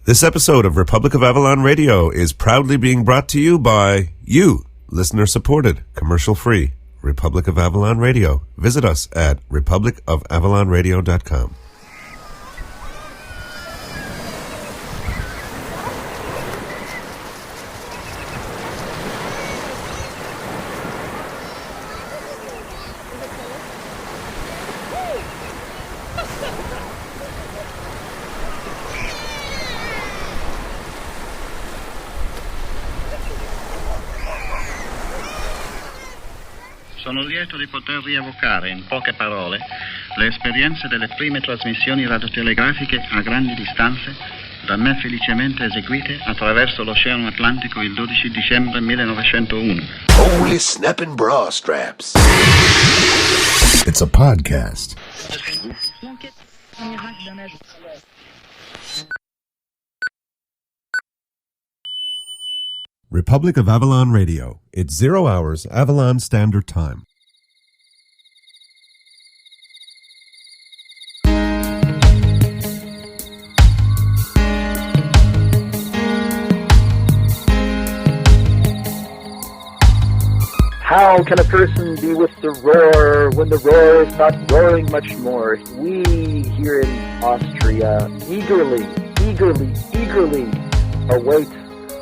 This episode of Republic of Avalon Radio is proudly being brought to you by you, listener-supported, commercial-free, Republic of Avalon Radio. Visit us at republicofavalonradio.com. Sono lieto di poter rievocare in poche parole le esperienze delle prime trasmissioni radiotelegrafiche a grandi distanze da me felicemente eseguite attraverso l'Oceano Atlantico il 12 dicembre 1901. Holy snapping bra straps. It's a podcast. Republic of Avalon Radio. It's 0 hours, Avalon Standard Time. How can a person be with the roar when the roar is not roaring much more? We here in Austria eagerly await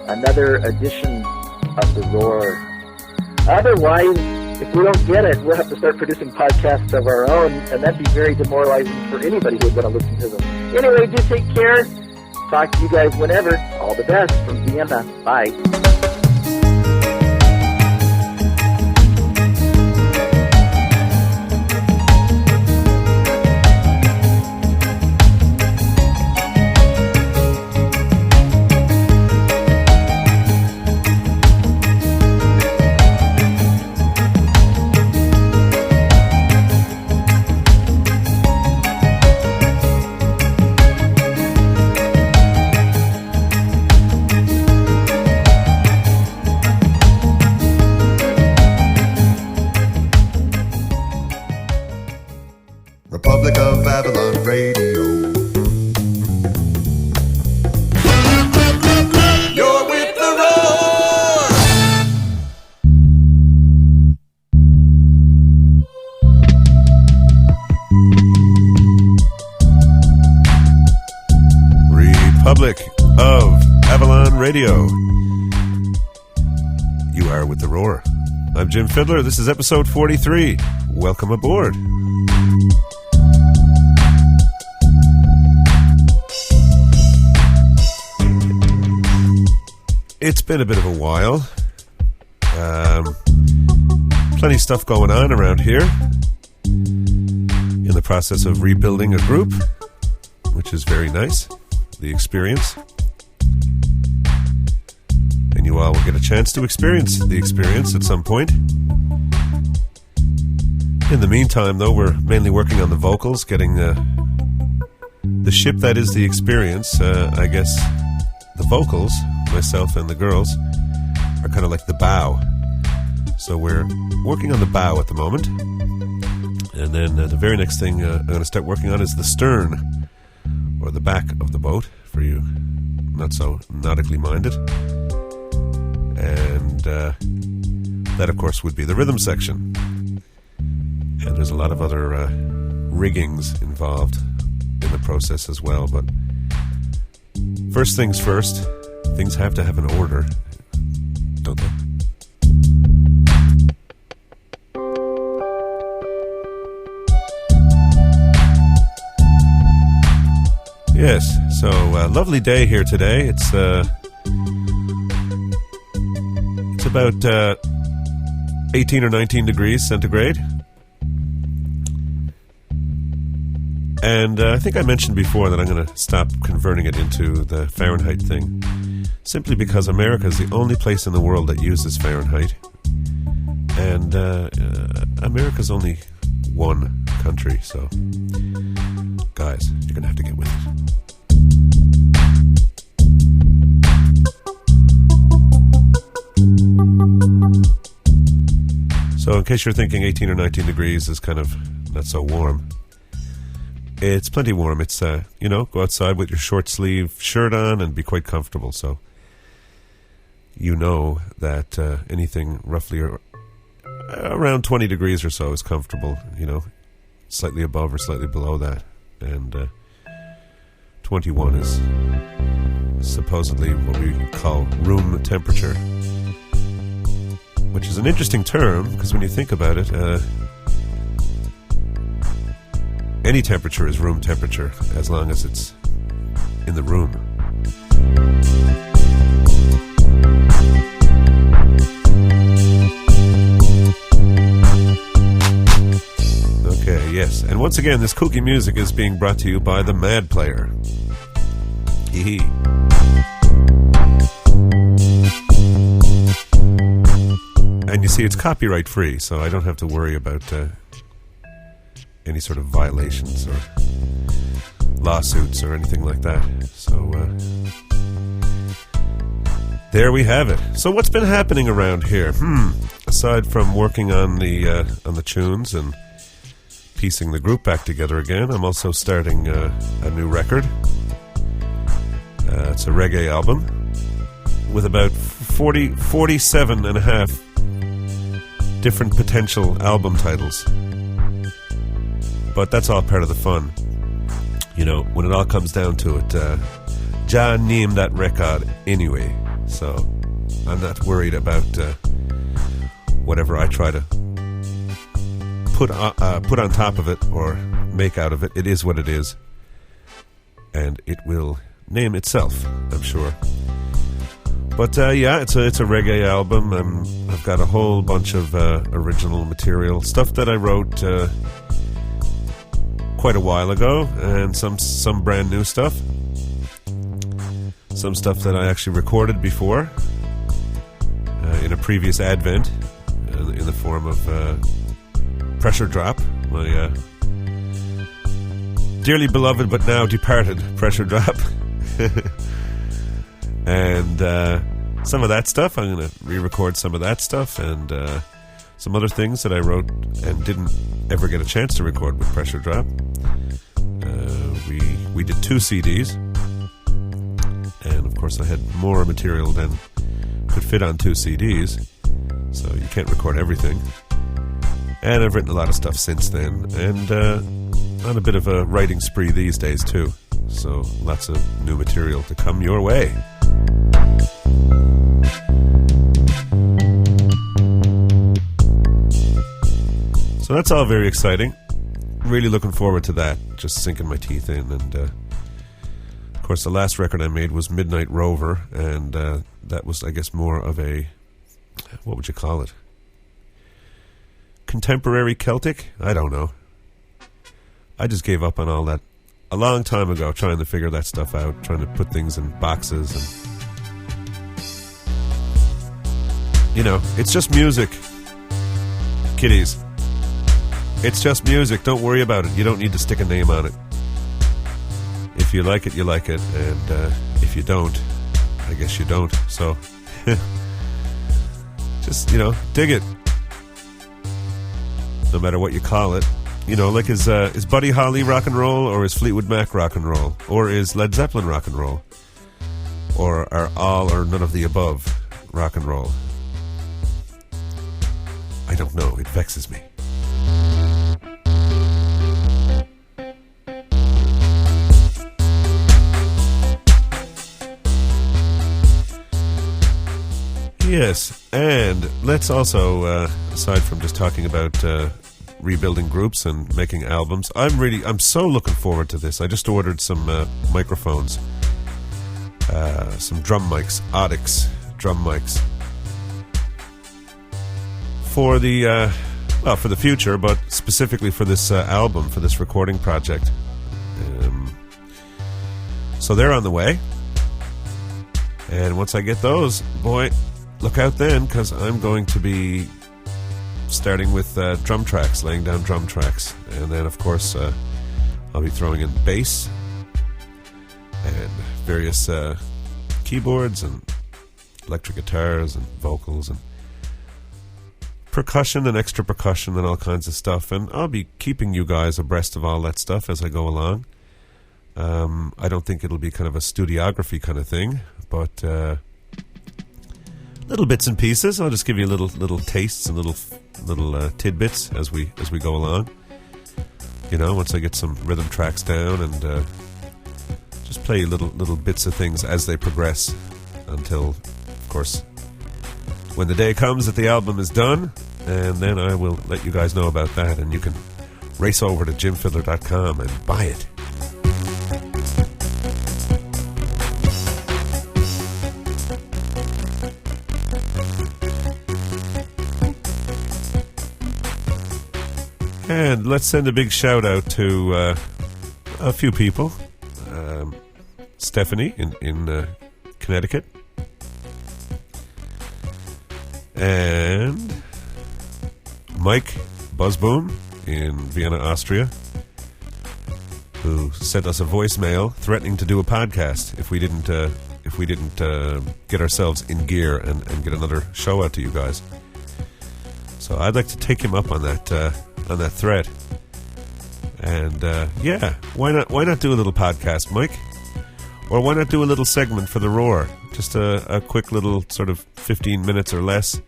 another edition of the roar. Otherwise, if we don't get it, we'll have to start producing podcasts of our own, and that'd be very demoralizing for anybody who would want to listen to them. Anyway, do take care. Talk to you guys whenever. All the best from Vienna. Bye. Republic of Avalon Radio. You're with the roar. Republic of Avalon Radio. You are with the roar. I'm Jim Fiddler. This is episode 43. Welcome aboard. It's been a bit of a while. Plenty of stuff going on around here. In the process of rebuilding a group, which is very nice. The experience. And you all will get a chance to experience the experience at some point. In the meantime, though, we're mainly working on the vocals, getting the ship that is the experience. I guess the vocals, myself and the girls, are kind of like the bow. So we're working on the bow at the moment. And then the very next thing I'm going to start working on is the stern, or the back of the boat, for you not so nautically minded. And that, of course, would be the rhythm section. And there's a lot of other riggings involved in the process as well. But first things first, things have to have an order, don't they? Yes, so lovely day here today. It's about 18 or 19 degrees centigrade. And I think I mentioned before that I'm going to stop converting it into the Fahrenheit thing, simply because America is the only place in the world that uses Fahrenheit. And America's only one country, so guys, you're going to have to get with it. So in case you're thinking 18 or 19 degrees is kind of not so warm, It's plenty warm. It's, go outside with your short sleeve shirt on and be quite comfortable. So you know that anything roughly around 20 degrees or so is comfortable, slightly above or slightly below that. And 21 is supposedly what we call room temperature, which is an interesting term because when you think about it, any temperature is room temperature as long as it's in the room. Okay, yes. And once again, this kooky music is being brought to you by the Mad Player. Hee hee. And you see, it's copyright free, so I don't have to worry about any sort of violations or lawsuits or anything like that. So there we have it. So what's been happening around here? Aside from working on the tunes and piecing the group back together again, I'm also starting a new record. It's a reggae album with about 47 and a half different potential album titles. But that's all part of the fun. When it all comes down to it, John named that record anyway. So I'm not worried about whatever I try to put on top of it or make out of it. It is what it is. And it will name itself, I'm sure. But it's a reggae album. I've got a whole bunch of original material, stuff that I wrote quite a while ago, and some brand new stuff. Some stuff that I actually recorded before in a previous advent in the form of Pressure Drop, my dearly beloved but now departed Pressure Drop. And some of that stuff, I'm going to re-record some of that stuff, and some other things that I wrote and didn't ever get a chance to record with Pressure Drop. We did 2 CDs, and of course I had more material than could fit on 2 CDs, so you can't record everything. And I've written a lot of stuff since then, and on a bit of a writing spree these days too, so lots of new material to come your way. So that's all very exciting. Really looking forward to that. Just sinking my teeth in. And of course, the last record I made was Midnight Rover, and that was, I guess, more of a, what would you call it? Contemporary Celtic? I don't know. I just gave up on all that a long time ago, trying to figure that stuff out, trying to put things in boxes, and it's just music, kiddies. It's just music. Don't worry about it. You don't need to stick a name on it. If you like it, you like it. And if you don't, I guess you don't. So, just, dig it. No matter what you call it. Like is Buddy Holly rock and roll, or is Fleetwood Mac rock and roll? Or is Led Zeppelin rock and roll? Or are all or none of the above rock and roll? I don't know. It vexes me. Yes, and let's also, aside from just talking about rebuilding groups and making albums, I'm so looking forward to this. I just ordered some microphones, some drum mics, Audix drum mics, for the future, but specifically for this album, for this recording project. So they're on the way, and once I get those, boy, look out then, because I'm going to be starting with drum tracks, laying down drum tracks, and then of course I'll be throwing in bass and various keyboards and electric guitars and vocals and percussion and extra percussion and all kinds of stuff, and I'll be keeping you guys abreast of all that stuff as I go along. I don't think it'll be kind of a studiography kind of thing, but little bits and pieces. I'll just give you little tastes and little tidbits as we go along. You know, once I get some rhythm tracks down, and just play little bits of things as they progress until, of course, when the day comes that the album is done, and then I will let you guys know about that, and you can race over to jimfiddler.com and buy it. And let's send a big shout out to a few people. Stephany in Connecticut. And Mike Busboom in Vienna, Austria, who sent us a voicemail threatening to do a podcast if we didn't get ourselves in gear and get another show out to you guys. So I'd like to take him up on that threat. And yeah, why not do a little podcast, Mike? Or why not do a little segment for the Roar? Just a quick little sort of 15 minutes or less.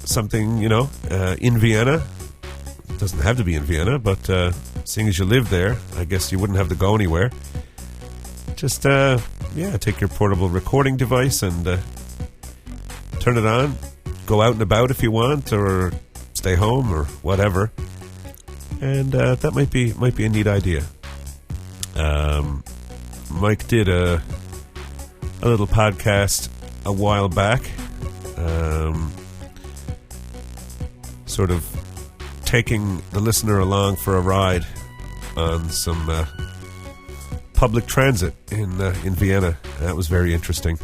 Something, you know, in Vienna. It doesn't have to be in Vienna, but seeing as you live there, I guess you wouldn't have to go anywhere. Just, take your portable recording device and turn it on. Go out and about if you want, or stay home, or whatever. And that might be a neat idea. Mike did a little podcast a while back, sort of taking the listener along for a ride on some public transit in Vienna. That was very interesting.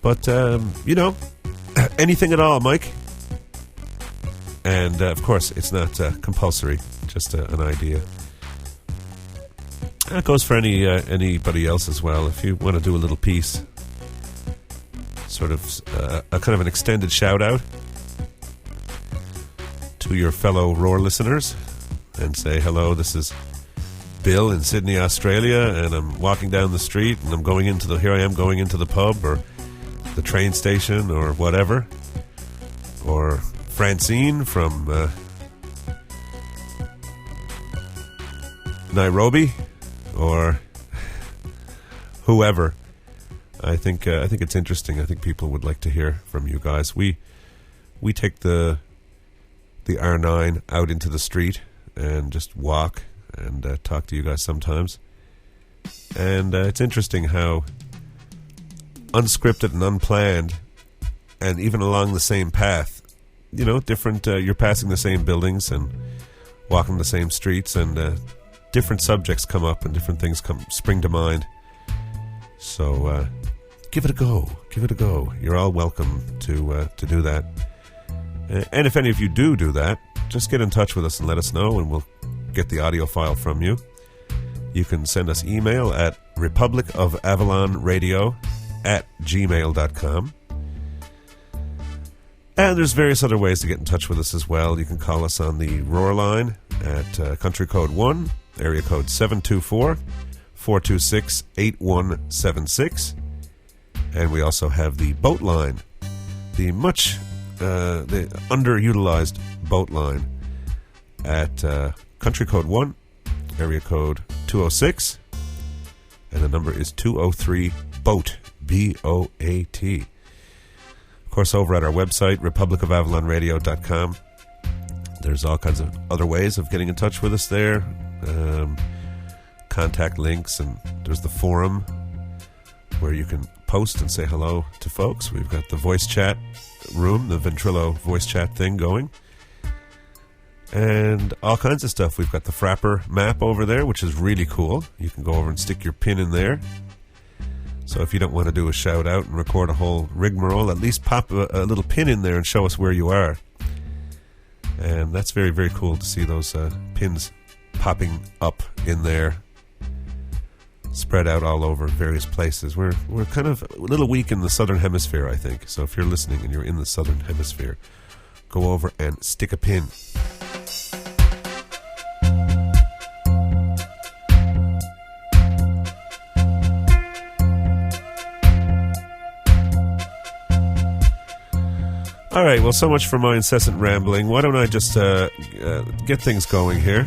But you know, anything at all, Mike. And of course, it's not compulsory; just an idea. That goes for anybody else as well. If you want to do a little piece, sort of a kind of an extended shout out to your fellow Roar listeners, and say hello. This is Bill in Sydney, Australia, and I'm walking down the street, and here I am going into the pub or the train station or whatever, or Francine from Nairobi, or whoever. I think it's interesting. I think people would like to hear from you guys. We take the R9 out into the street and just walk and talk to you guys sometimes. And it's interesting how unscripted and unplanned, and even along the same path, you know, different. You're passing the same buildings and walking the same streets, and different subjects come up and different things spring to mind. So give it a go. Give it a go. You're all welcome to do that. And if any of you do that, just get in touch with us and let us know, and we'll get the audio file from you. You can send us email at republicofavalonradio@gmail.com. And there's various other ways to get in touch with us as well. You can call us on the Roar line at country code 1, area code 724-426-8176. And we also have the boat line, the underutilized boat line at country code 1, area code 206, and the number is 203-BOAT, B-O-A-T. Of course, over at our website, republicofavalonradio.com, there's all kinds of other ways of getting in touch with us there. Contact links, and there's the forum where you can post and say hello to folks. We've got the voice chat room, the Ventrilo voice chat thing going, and all kinds of stuff. We've got the Frapper map over there, which is really cool. You can go over and stick your pin in there. So if you don't want to do a shout out and record a whole rigmarole, at least pop a little pin in there and show us where you are. And that's very, very cool to see those pins popping up in there. spread out all over various places. We're kind of a little weak in the southern hemisphere, I think. So if you're listening and you're in the southern hemisphere, go over and stick a pin. All right, well, so much for my incessant rambling. Why don't I just get things going here?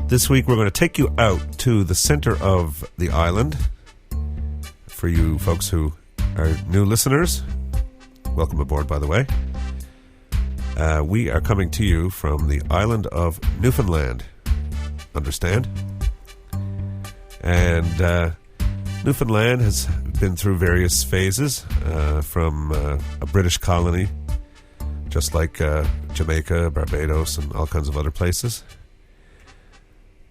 This week we're going to take you out to the center of the island. For you folks who are new listeners, welcome aboard, by the way. We are coming to you from the island of Newfoundland. Understand? And Newfoundland has been through various phases, from a British colony, just like Jamaica, Barbados, and all kinds of other places,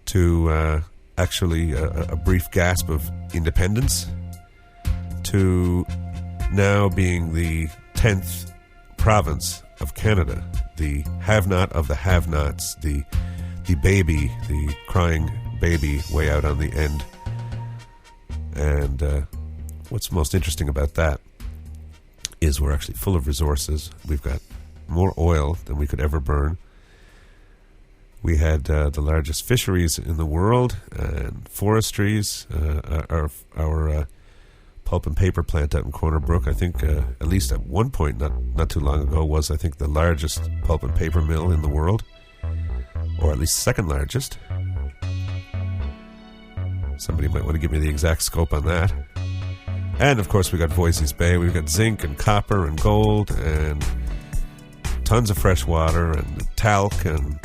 to actually a brief gasp of independence, to now being the 10th province of Canada, the have-not of the have-nots, the baby, the crying baby way out on the end. And what's most interesting about that is we're actually full of resources. We've got more oil than we could ever burn. We had the largest fisheries in the world and forestries. Our pulp and paper plant out in Corner Brook, I think, at least at one point, not too long ago, was, I think, the largest pulp and paper mill in the world, or at least second largest. Somebody might want to give me the exact scope on that. And, of course, we got Voisey's Bay. We've got zinc and copper and gold and tons of fresh water and talc and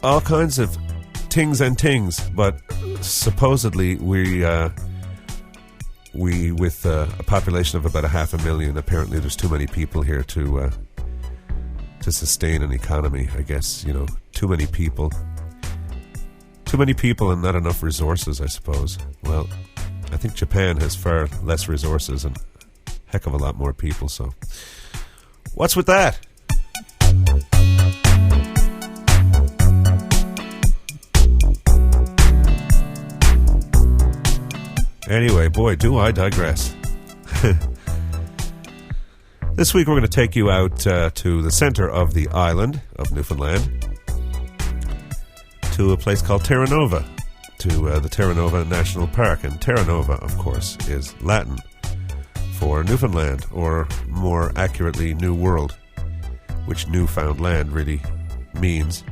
all kinds of tings and tings. But supposedly we with a population of about 500,000, apparently there's too many people here to sustain an economy, I guess. You know, too many people and not enough resources, I suppose. Well, I think Japan has far less resources and a heck of a lot more people, so what's with that? Anyway, boy, do I digress. This week we're going to take you out to the center of the island of Newfoundland, to a place called Terra Nova, to the Terra Nova National Park. And Terra Nova, of course, is Latin for Newfoundland, or more accurately, New World, which Newfoundland really means.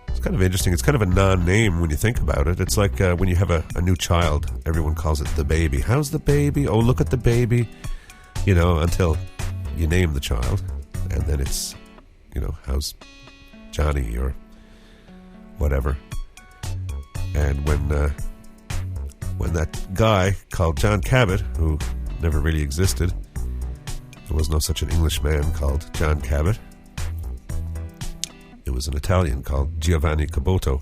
It's kind of interesting. It's kind of a non-name when you think about it. It's like when you have a new child, everyone calls it the baby. How's the baby? Oh, look at the baby. You know, until you name the child. And then it's, you know, how's Johnny or whatever. And when that guy called John Cabot, who never really existed, there was no such an Englishman called John Cabot. It was an Italian called Giovanni Caboto.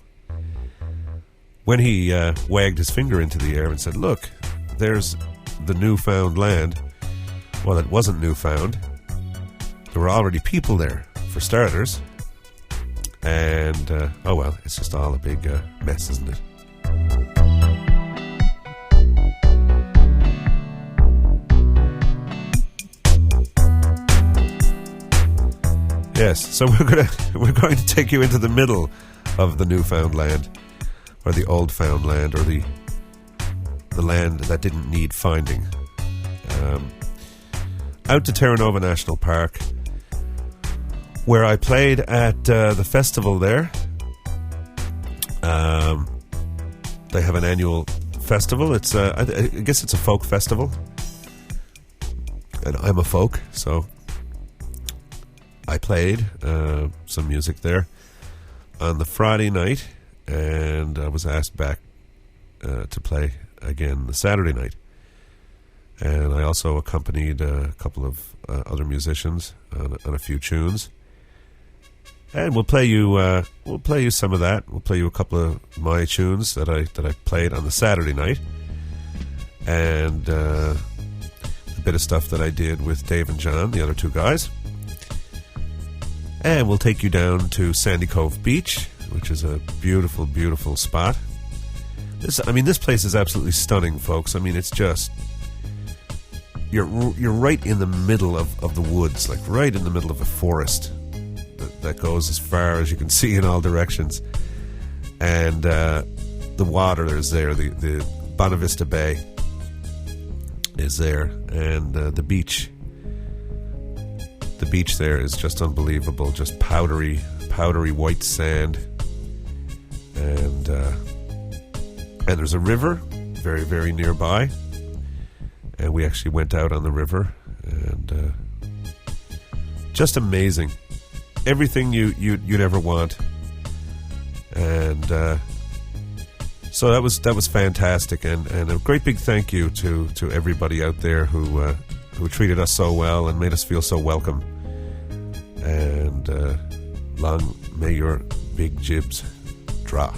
When he wagged his finger into the air and said, "Look, there's the newfound land." Well, it wasn't newfound. There were already people there, for starters. And, oh well, it's just all a big mess, isn't it? Yes, so we're going to take you into the middle of the Newfoundland, or the Old Found Land, or the land that didn't need finding. Out to Terra Nova National Park, where I played at the festival there. They have an annual festival. It's I guess it's a folk festival, and I'm a folk, so I played some music there on the Friday night, and I was asked back to play again the Saturday night. And I also accompanied a couple of other musicians on a few tunes. And we'll play you some of that. We'll play you a couple of my tunes that I played on the Saturday night, and a bit of stuff that I did with Dave and John, the other two guys. And we'll take you down to Sandy Cove Beach, which is a beautiful, beautiful spot. This place is absolutely stunning, folks. I mean, it's just... You're right in the middle of the woods, like right in the middle of a forest that goes as far as you can see in all directions. And the water is there, the Bonavista Bay is there, and the beach. The beach there is just unbelievable, just powdery white sand. And there's a river very, very nearby. And we actually went out on the river, and just amazing. Everything you'd ever want. And so that was fantastic, and a great big thank you to everybody out there who treated us so well and made us feel so welcome. And long may your big jibs draw.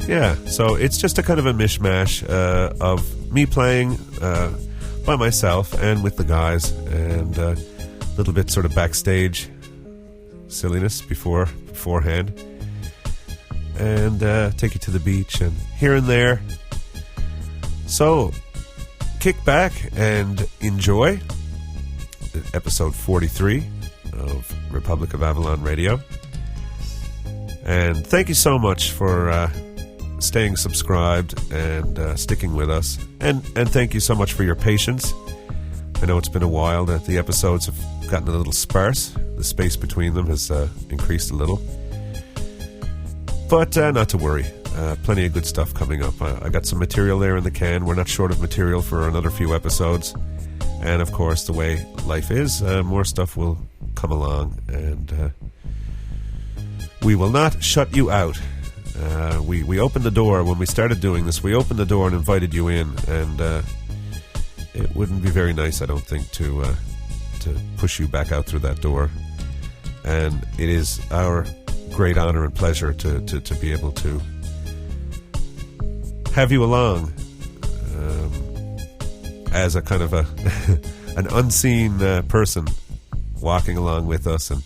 Yeah, so it's just a kind of a mishmash of me playing by myself and with the guys, and a little bit sort of backstage silliness beforehand, and take you to the beach and here and there. So kick back and enjoy episode 43 of Republic of Avalon Radio. And thank you so much for staying subscribed and sticking with us, and thank you so much for your patience. I know it's been a while that the episodes have gotten a little sparse. The space between them has increased a little, but not to worry. Plenty of good stuff coming up. I got some material there in the can. We're not short of material for another few episodes, and of course, the way life is, more stuff will come along, and we will not shut you out. We opened the door when we started doing this. We opened the door and invited you in, and it wouldn't be very nice, I don't think, to push you back out through that door. And it is our great honor and pleasure to be able to have you along as a kind of an unseen person walking along with us and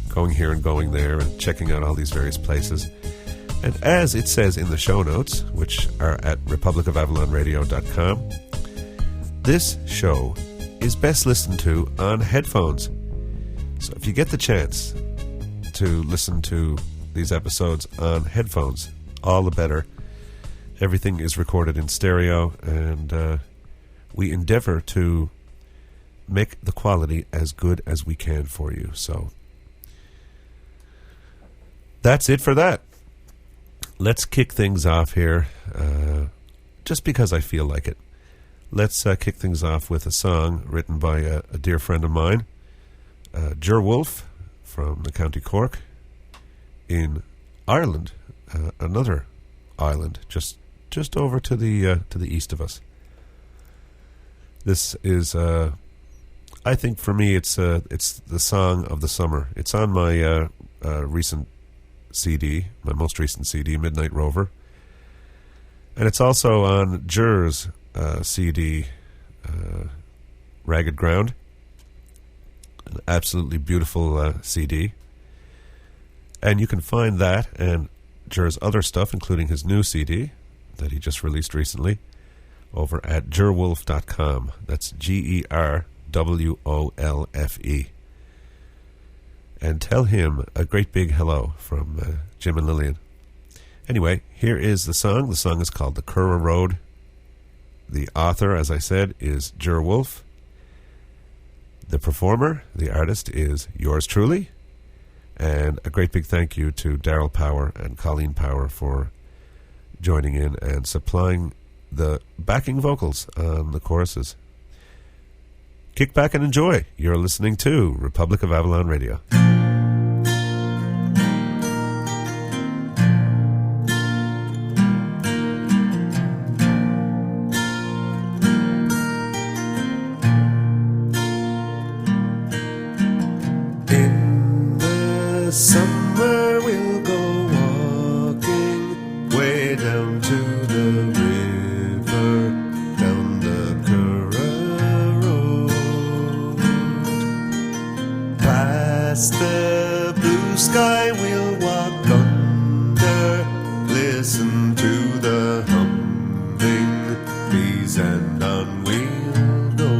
going here and going there and checking out all these various places. And as it says in the show notes, which are at republicofavalonradio.com, this show is best listened to on headphones. So if you get the chance to listen to these episodes on headphones, all the better. Everything is recorded in stereo, and we endeavor to make the quality as good as we can for you. So that's it for that. Let's kick things off here, just because I feel like it. Let's kick things off with a song written by a dear friend of mine, Ger Wolfe, from the County Cork in Ireland, another island just over to the east of us. This is, I think for me, it's the song of the summer. It's on my recent CD, my most recent CD, Midnight Rover, and it's also on Ger's CD, Ragged Ground, an absolutely beautiful CD, and you can find that and Ger's other stuff, including his new CD that he just released recently, over at gerwolfe.com. That's GERWOLFE. And tell him a great big hello from Jim and Lillian. Anyway, here is the song. The song is called The Curra Road. The author, as I said, is Ger Wolfe. The performer, the artist, is yours truly. And a great big thank you to Daryl Power and Colleen Power for joining in and supplying the backing vocals on the choruses. Kick back and enjoy. You're listening to Republic of Avalon Radio. In the summer we'll go walking way down to the river, down the Past the blue sky we'll walk under. Listen to the humming bees and on we'll go.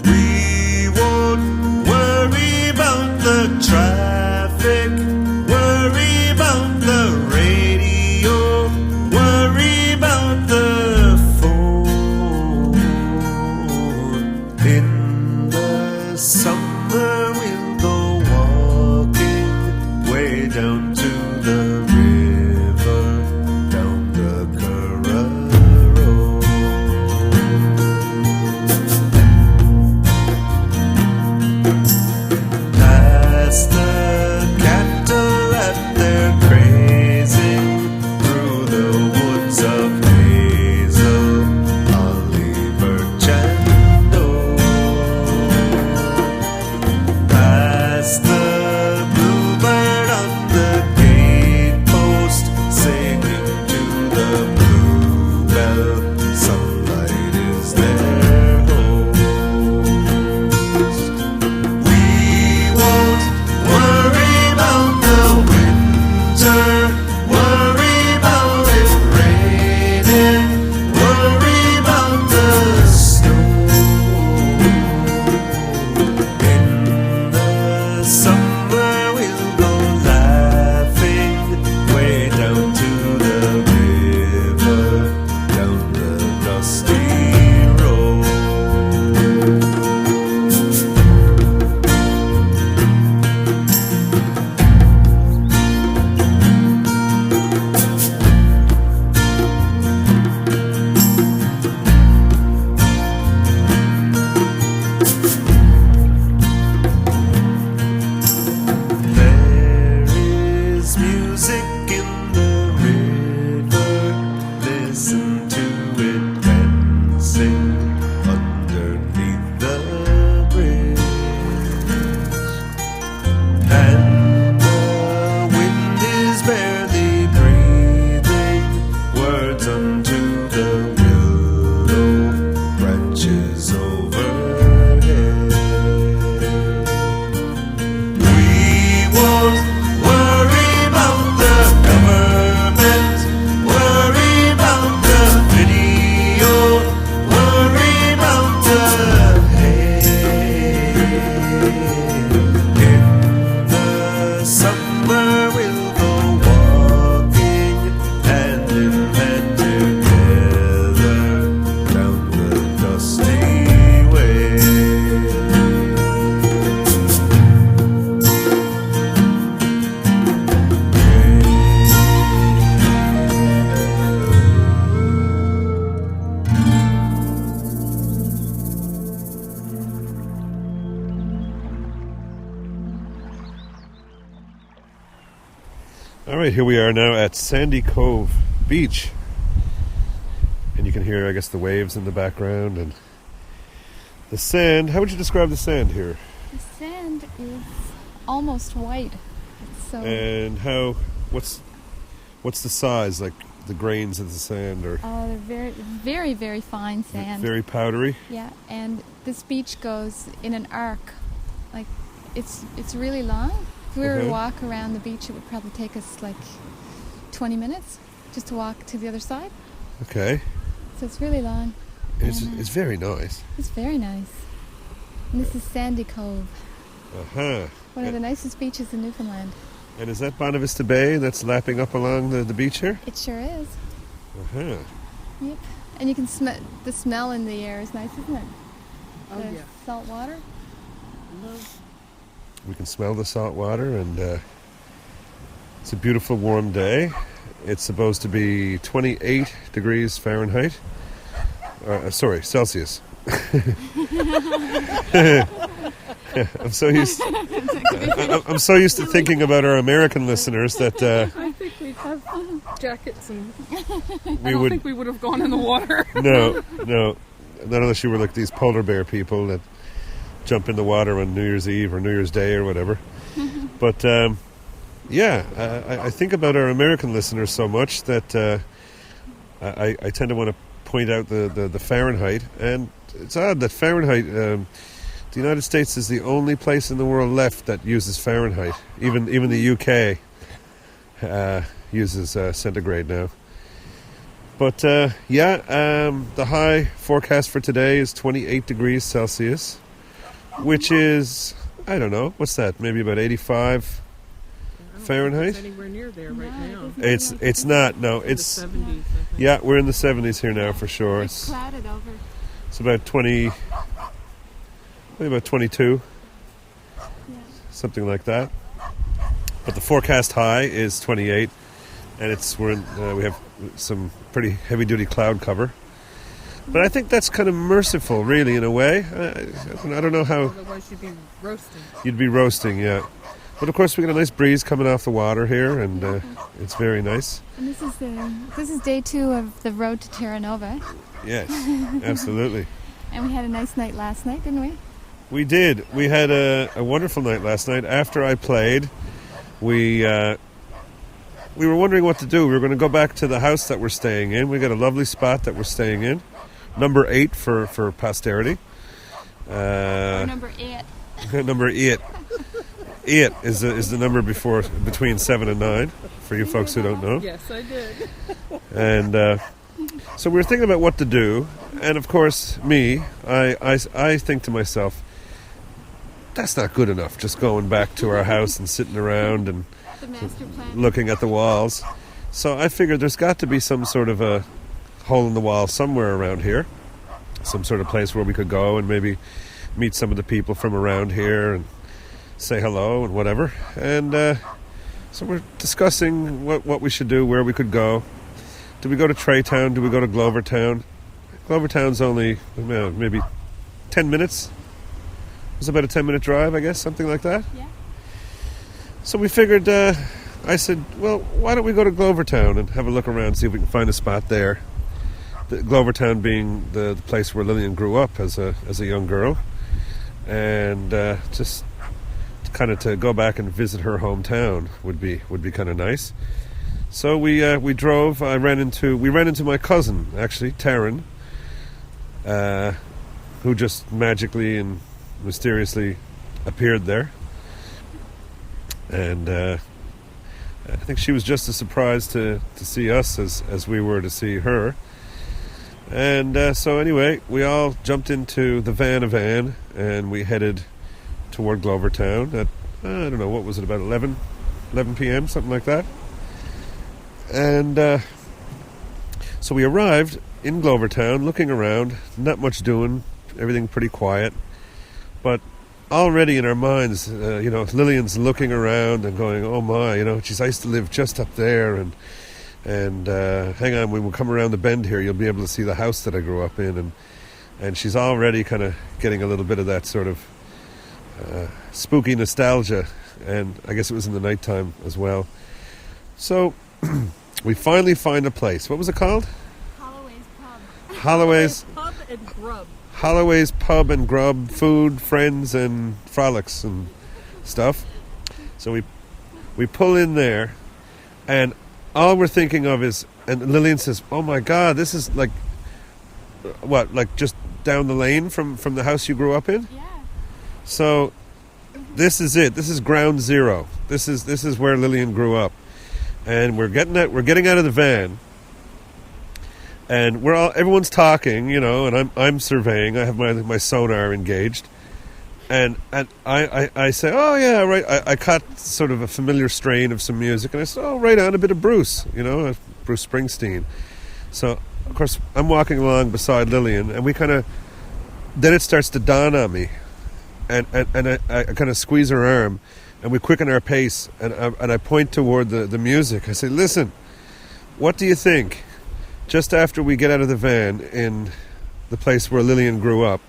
We won't worry about the traffic, worry about the radio, worry about the phone. In the summer we'll go walking way down to the river, down the Curragh Road. Past the cattle at their grazing, through the woods of hazel, holly, birch and oak. Past the bluebird on the gatepost, singing to the bluebell, sunlight is their host. We won't worry about the winter, worry about it raining, worry about the snow. In the summer we'll go laughing way down to the river, down the dusty road. There is music in the river, listen to it dancing underneath the bridge. And the wind is barely breathing words unto the willow branches overhead. We won't worry about the government, worry about the video, worry about the hay. In the summer we'll go walking hand in hand together down the dusty way. All right, here we are now at Sandy Cove Beach. And you can hear, I guess, the waves in the background and the sand. How would you describe the sand here? The sand is almost white. So And what's the size, like the grains of the sand, or they're very, very, very fine sand. very powdery? Yeah, and this beach goes in an arc. Like it's really long. If we were Okay. to walk around the beach, it would probably take us like 20 minutes just to walk to the other side. Okay. So it's really long. It's And, it's very nice. it's very nice. And this is Sandy Cove, Uh-huh. one of the nicest beaches in Newfoundland. And is that Bonavista Vista Bay that's lapping up along the beach here? It sure is. Uh-huh. Yep. And you can smell the smell in the air is nice, isn't it? Oh, The yeah. salt water. We can smell the salt water, and it's a beautiful warm day. It's supposed to be 28 degrees Fahrenheit. Sorry, Celsius. I'm so used to thinking about our American listeners that I think we'd have jackets and we I don't would think we would have gone in the water. no, not unless you were like these polar bear people that jump in the water on New Year's Eve or New Year's Day or whatever. But I think about our American listeners so much that I tend to want to point out the Fahrenheit, and it's odd that Fahrenheit The United States is the only place in the world left that uses Fahrenheit. Even the UK uses centigrade now. But the high forecast for today is 28 degrees Celsius, which is, I don't know, what's that? Maybe about 85 Fahrenheit? It's anywhere near there right now. It's not. No, it's In the 70s, I think. yeah. We're in the 70s here now for sure. It's clouded over. It's about 20, maybe about 22, something like that. But the forecast high is 28, and we have some pretty heavy-duty cloud cover. But I think that's kind of merciful, really, in a way. I don't know how Otherwise you'd be roasting. you'd be roasting, yeah. But of course, we got a nice breeze coming off the water here, and it's very nice. And this is day 2 of the road to Terra Nova. Yes, absolutely. And we had a nice night last night, didn't we? We did. We had a wonderful night last night. After I played, we were wondering what to do. We were going to go back to the house that we're staying in. We got a lovely spot that we're staying in, number 8 for posterity. Or number 8. Number 8. 8 is the number between 7 and 9 for you folks who don't know. Yes, I did. And so we were thinking about what to do, and of course, I think to myself, that's not good enough. Just going back to our house and sitting around and The master plan. looking at the walls. So I figured there's got to be some sort of a hole in the wall somewhere around here, some sort of place where we could go and maybe meet some of the people from around here and say hello and whatever. And so we're discussing what we should do, where we could go. Do we go to Traytown? Do we go to Glovertown? Glovertown's only maybe 10 minutes. It was about a 10-minute drive, I guess, something like that. Yeah. So we figured, I said, well, why don't we go to Glovertown and have a look around, see if we can find a spot there. Glovertown being the place where Lillian grew up as a young girl. And just kind of to go back and visit her hometown would be kind of nice. So we drove. We ran into my cousin, actually, Taryn, who just magically and mysteriously appeared there. And I think she was just as surprised to see us as we were to see her. And so anyway, we all jumped into the van, and we headed toward Glovertown at, I don't know, what was it, about 11 p.m., something like that. And so we arrived in Glovertown, looking around, not much doing, everything pretty quiet. But already in our minds, Lillian's looking around and going, oh my, geez, I used to live just up there, and hang on, when we come around the bend here, you'll be able to see the house that I grew up in. And she's already kind of getting a little bit of that sort of spooky nostalgia. And I guess it was in the nighttime as well. So we finally find a place. What was it called? Holloway's Pub. Holloway's Pub and grub. Holloway's Pub and Grub, food, friends, and frolics and stuff. So we pull in there, and all we're thinking of is, and Lillian says, oh my God, this is like, what, like just down the lane from the house you grew up in? Yeah. So this is it. This is ground zero. This is where Lillian grew up. And we're getting out of the van, and everyone's talking, and I'm surveying. I have my sonar engaged, and I say, oh yeah, right. I caught sort of a familiar strain of some music, and I said, oh, right on, a bit of Bruce, Bruce Springsteen. So of course I'm walking along beside Lillian, and we then it starts to dawn on me, and I kind of squeeze her arm, and we quicken our pace, and I point toward the music. I say, listen, what do you think? Just after we get out of the van in the place where Lillian grew up,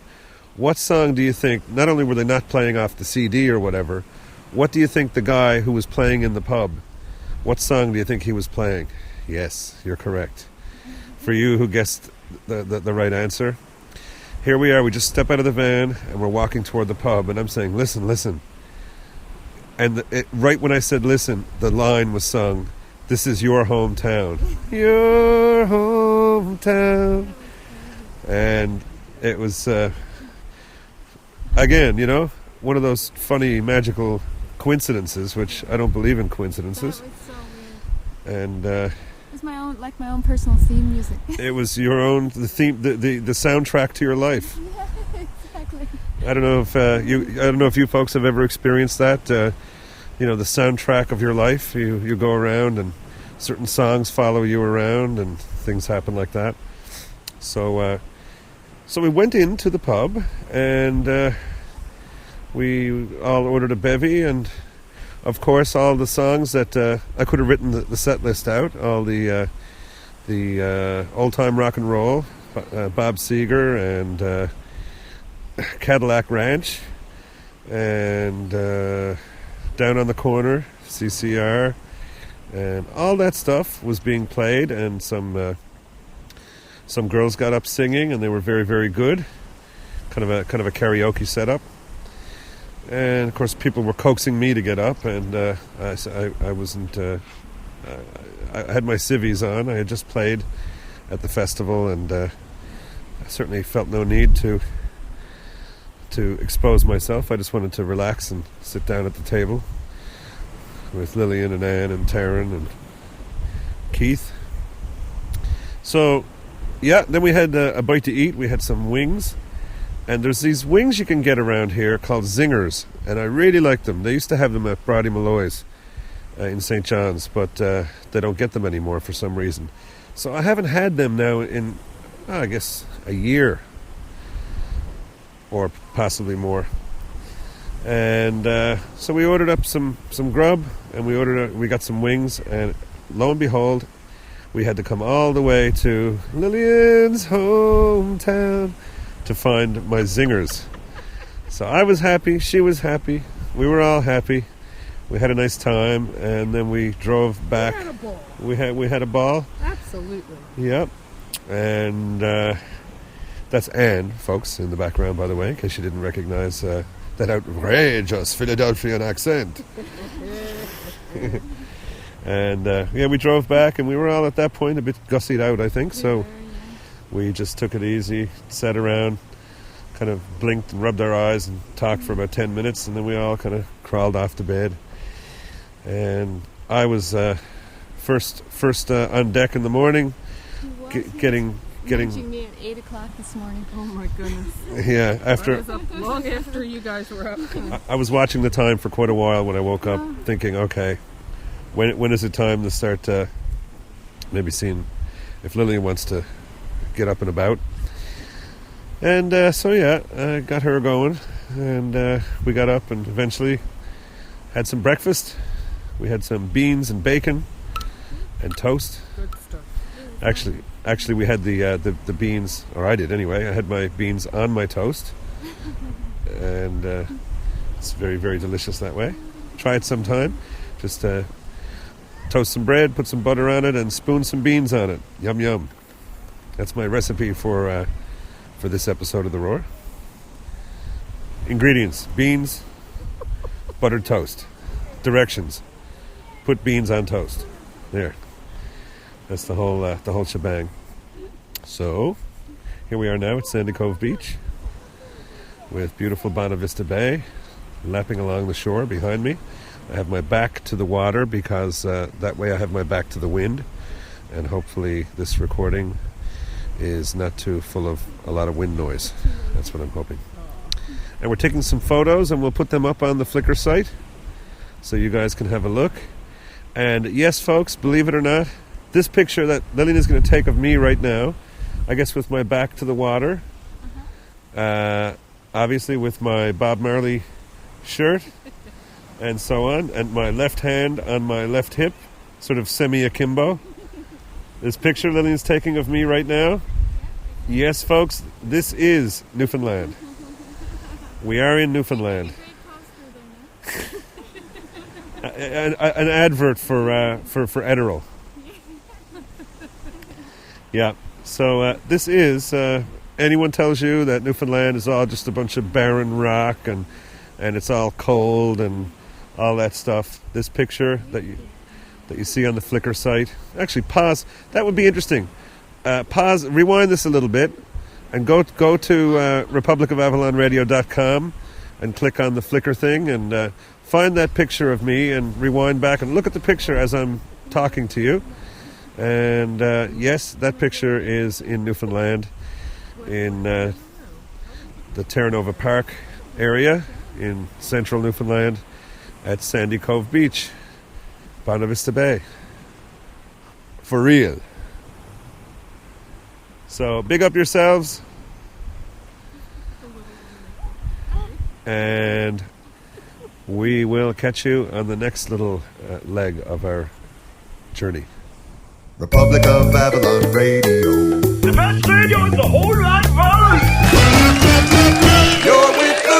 what song do you think, not only were they not playing off the CD or whatever, what do you think the guy who was playing in the pub, what song do you think he was playing? Yes, you're correct. For you who guessed the right answer, here we are, we just step out of the van, and we're walking toward the pub, and I'm saying, listen. And right when I said listen, the line was sung, this is your hometown. Your hometown. And it was, I again, you know, one of those funny, magical coincidences, which I don't believe in coincidences. That was so weird. And It was my own personal theme music. it was your own, the theme, the soundtrack to your life. Yeah, exactly. I don't know if you folks have ever experienced that. You know, the soundtrack of your life. You go around and certain songs follow you around and things happen like that. So we went into the pub and we all ordered a bevy, and of course all the songs that I could have written the set list out, all the old time rock and roll, Bob Seger and Cadillac Ranch and Down on the Corner, CCR, and all that stuff was being played, and some girls got up singing, and they were very, very good. Kind of a karaoke setup, and of course people were coaxing me to get up, and I wasn't. I had my civvies on. I had just played at the festival, and I certainly felt no need to expose myself. I just wanted to relax and sit down at the table with Lillian and Anne and Taryn and Keith. So, yeah, then we had a bite to eat. We had some wings. And there's these wings you can get around here called zingers. And I really like them. They used to have them at Brodie Malloy's in St. John's, but they don't get them anymore for some reason. So I haven't had them now in, I guess, a year. Or possibly more. And so we ordered up some grub, and we got some wings, and lo and behold, we had to come all the way to Lillian's hometown to find my zingers. So I was happy, she was happy, we were all happy. We had a nice time, and then we drove back. We had a ball. We had a ball. Absolutely. Yep. And that's Anne, folks, in the background, by the way, in case you didn't recognize that outrageous Philadelphian accent. And we drove back, and we were all at that point a bit gussied out, I think. So we just took it easy, sat around, kind of blinked and rubbed our eyes and talked for about 10 minutes, and then we all kind of crawled off to bed. And I was first on deck in the morning, getting me at 8 o'clock this morning. Oh my goodness. yeah. I After was up long after you guys were up. I was watching the time for quite a while when I woke up, thinking, okay, when is it time to start maybe seeing if Lillian wants to get up and about. And I got her going, and we got up and eventually had some breakfast. We had some beans and bacon and toast. Good stuff. Actually, we had the beans, or I did anyway. I had my beans on my toast, and it's very, very delicious that way. Try it sometime. Just toast some bread, put some butter on it, and spoon some beans on it. Yum yum. That's my recipe for this episode of The Roar. Ingredients: beans, buttered toast. Directions: put beans on toast. There. That's the whole shebang. So, here we are now at Sandy Cove Beach with beautiful Bonavista Vista Bay lapping along the shore behind me. I have my back to the water because that way I have my back to the wind, and hopefully this recording is not too full of a lot of wind noise. That's what I'm hoping. And we're taking some photos, and we'll put them up on the Flickr site so you guys can have a look. And yes, folks, believe it or not, this picture that Lillian is going to take of me right now, I guess with my back to the water, obviously with my Bob Marley shirt and so on, and my left hand on my left hip, sort of semi-akimbo. This picture Lillian's taking of me right now, yes, folks, this is Newfoundland. We are in Newfoundland. An advert for Adderall. Yeah, so this is, anyone tells you that Newfoundland is all just a bunch of barren rock and it's all cold and all that stuff. This picture that you see on the Flickr site. Actually, pause. That would be interesting. Pause, rewind this a little bit and go to republicofAvalonradio.com and click on the flicker thing and find that picture of me and rewind back and look at the picture as I'm talking to you. And yes, that picture is in Newfoundland, in the Terra Nova Park area in central Newfoundland at Sandy Cove Beach, Bonavista Vista Bay. For real. So big up yourselves. And we will catch you on the next little leg of our journey. Republic of Avalon Radio. The best radio in the whole wide world. You're with the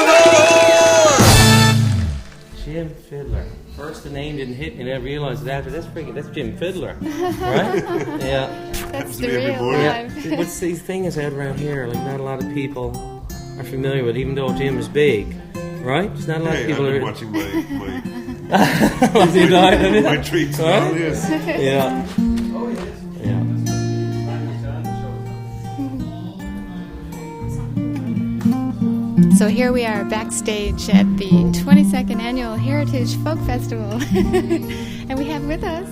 roar! Jim Fiddler. First the name didn't hit me, and I realised that after that's Jim Fiddler, right? Yeah. That's the real vibe. Yeah. What's these things out around here? Like not a lot of people are familiar with, even though Jim is big, right? Just not a lot of people I've been are watching my my treats. Right? Yes. Yeah. Yeah. So here we are backstage at the 22nd Annual Heritage Folk Festival. And we have with us,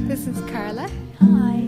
this is Carla. Hi.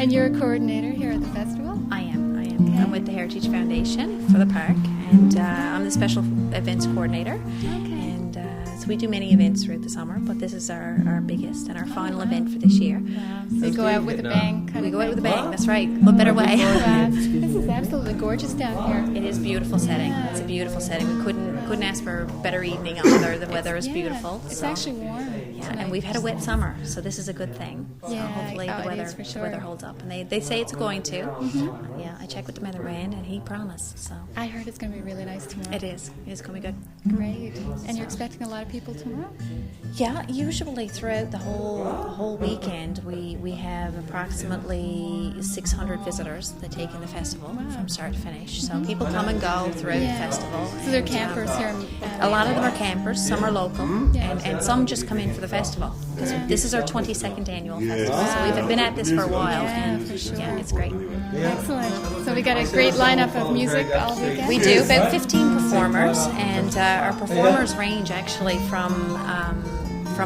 And you're a coordinator here at the festival? I am. I'm with the Heritage Foundation for the park, and I'm the special events coordinator. And so we do many events throughout the summer, but this is our biggest and our final event for this year. Wow. So you go out with a bang. We go out with a bang, that's right. What better way? Wow. This is absolutely gorgeous down here. It is a beautiful setting. It's a beautiful setting. We couldn't ask for a better evening either. The weather is beautiful. It's actually warm. Yeah, and we've had a wet summer, so this is a good thing. So Yeah, hopefully the weather, for sure. the weather holds up. And they say it's going to. Mm-hmm. Yeah, I checked with the weatherman, and he promised. So I heard it's going to be really nice tomorrow. it is. It is going to be good. Great. And you're expecting a lot of people tomorrow? Yeah, usually throughout the whole weekend, we have approximately 600 visitors that take in the festival from start to finish. So people come and go throughout the festival. So they're campers here. A lot of them are campers, some are local, and some just come in for the festival. This is our 22nd annual festival, so we've been at this for a while, and yeah, it's great. Excellent. So we got a great lineup of music all weekend. We do, about 15 performers, and our performers range actually from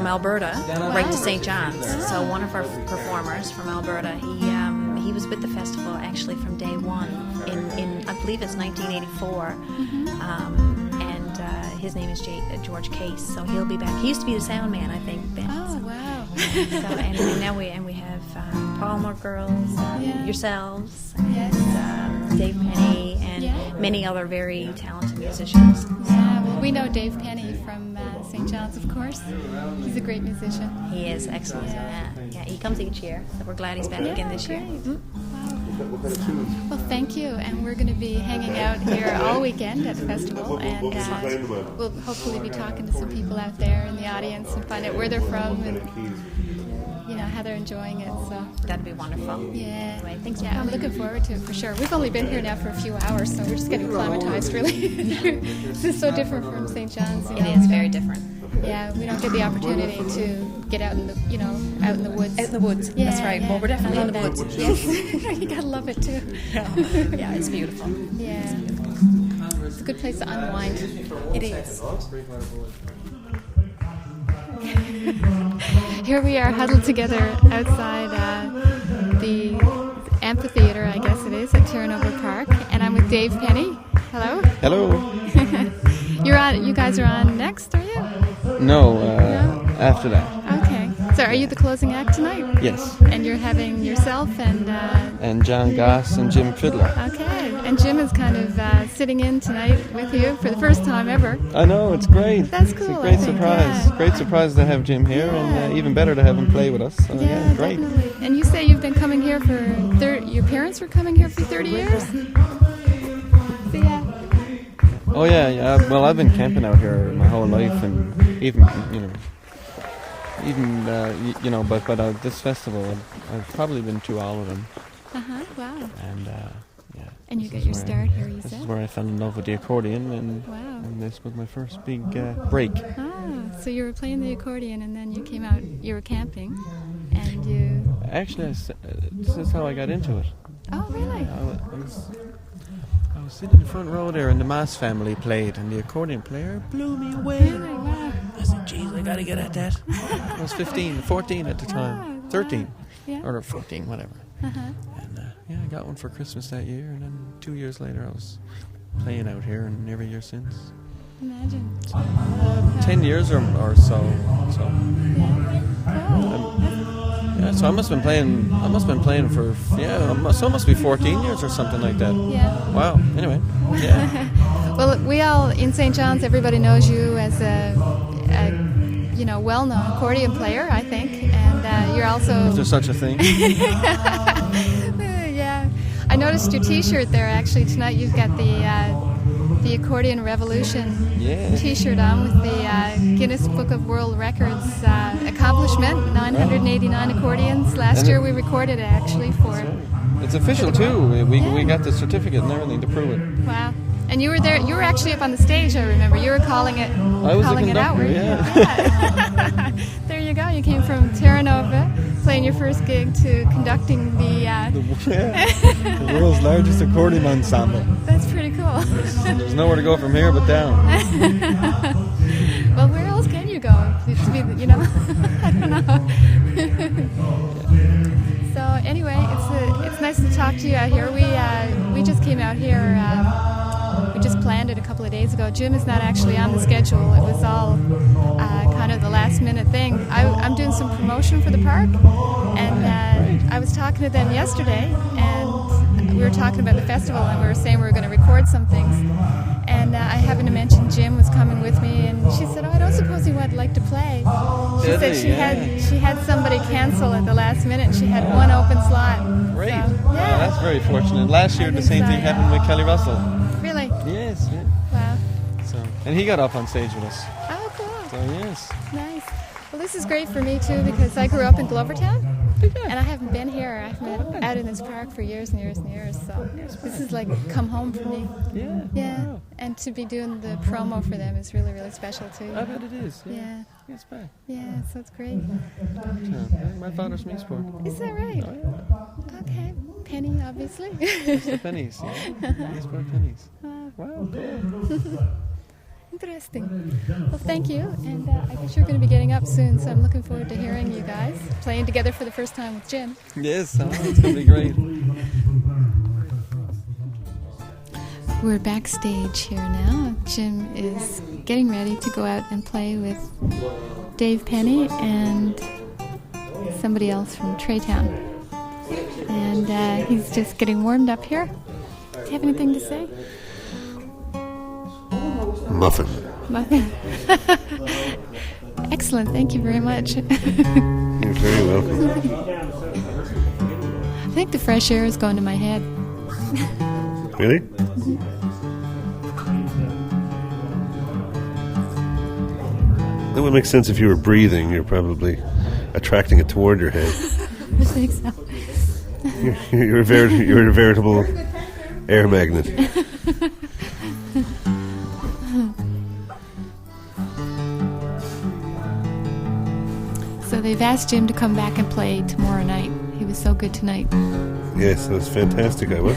Alberta right to St. John's. So one of our performers from Alberta, he was with the festival actually from day one in I believe it's 1984, and his name is George Case. So he'll be back. He used to be the sound man, I think. Ben. Oh wow! So, and now we have Palmer Girls, yourselves, and Dave Penny, and many other very talented musicians. Yeah, well, we know Dave Penny from St. John's, of course. He's a great musician. He is excellent. Yeah, he comes each year, so we're glad he's back again this year. Wow. Well, thank you, and we're going to be hanging out here all weekend at the festival, and we'll hopefully be talking to some people out there in the audience and find out where they're from and how they're enjoying it. So that'd be wonderful. Yeah. Anyway, thanks. Yeah, I'm looking forward to it for sure. We've only been here now for a few hours, so we're just getting acclimatized. Really, this is so different from St. John's. It is very different. Yeah, we don't get the opportunity to get out in the out in the woods. Out in the woods. Yeah, that's right. Yeah. Well, we're definitely in the woods. Yes, you gotta love it too. Yeah, it's beautiful. Yeah, it's a good place to unwind. It is. Here we are huddled together outside the amphitheater, I guess it is, at Terra Nova Park, and I'm with Dave Penny. Hello. Hello. You guys are on next, are you? No, after that. Okay. So are you the closing act tonight? Yes. And you're having yourself and John Gosse and Jim Fiddler. Okay. And Jim is kind of sitting in tonight with you for the first time ever. I know, it's great. That's cool. It's a great surprise. Yeah. Great surprise to have Jim here, and even better to have him play with us. So, yeah, great. Definitely. And you say you've been coming here for your parents were coming here for 30 years? So yeah. Oh yeah. Well, I've been camping out here my whole life, and but this festival, I've probably been to all of them. Wow. And And you got your start here, you This said? is where I fell in love with the accordion, and this was my first big break. So you were playing the accordion, and then you came out. You were camping, and you. Actually, this is how I got into it. Oh, really? I was sitting in the front row there, and the Mass Family played, and the accordion player blew me away. I said, "Geez, I gotta get at that." I was 14 at the time, 13, or 14, whatever. And I got one for Christmas that year, and then 2 years later, I was playing out here, and every year since. Imagine. 10 years or so. So I must have been playing for, so it must be 14 years or something like that. Yeah. Wow. Anyway. Yeah. Well, we all, in St. John's, everybody knows you as a well-known accordion player, I think. And you're also... Is there such a thing? Yeah. I noticed your T-shirt there, actually. Tonight you've got the Accordion Revolution T-shirt on with the Guinness Book of World Records accomplishment, 989 accordions. Last year we recorded it actually for... It's official too. We got the certificate and everything to prove it. Wow. And you were there. You were actually up on the stage. I remember. You were calling it. I was calling the conductor. It out. Yeah. There you go. You came from Terra Nova, playing your first gig, to conducting the world's largest accordion ensemble. That's pretty cool. There's nowhere to go from here but down. Well, where else can you go? To be, I don't know. So anyway, it's nice to talk to you out here. We just came out here. We just planned it a couple of days ago. Jim is not actually on the schedule. It was all kind of the last minute thing. I'm doing some promotion for the park, and I was talking to them yesterday, and we were talking about the festival, and we were saying we were going to record some things. And I happened to mention Jim was coming with me, and she said, "Oh, I don't suppose he would like to play." She said she had somebody cancel at the last minute, and she had one open slot. Great. So, Wow, that's very fortunate. Last year the same thing happened with Kelly Russell. Really? Yes. Yeah. Wow. So, and he got up on stage with us. Oh, cool. So yes. Nice. Well, this is great for me too, because I grew up in Glovertown, and I haven't been here. I've been out in this park for years and years and years. So this is like come home for me. Yeah. Yeah. Wow. And to be doing the promo for them is really, really special too. I bet it is. Yeah. Yes, back. Yeah. So it's great. My father's from Eastport. Is that right? Oh, yeah. Okay. Penny, obviously. It's the pennies. Yeah. Eastport pennies. Wow. Cool. Interesting. Well, thank you. And I guess you're going to be getting up soon, so I'm looking forward to hearing you guys playing together for the first time with Jim. Yes, it's going to be great. We're backstage here now. Jim is getting ready to go out and play with Dave Penny and somebody else from Traytown. And he's just getting warmed up here. Do you have anything to say? Muffin. Muffin. Excellent. Thank you very much. You're very welcome. I think the fresh air is going to my head. Really? That would make sense if you were breathing. You're probably attracting it toward your head. I think so. You're a veritable air magnet. So they've asked Jim to come back and play tomorrow night. He was so good tonight. Yes, that was fantastic. I was.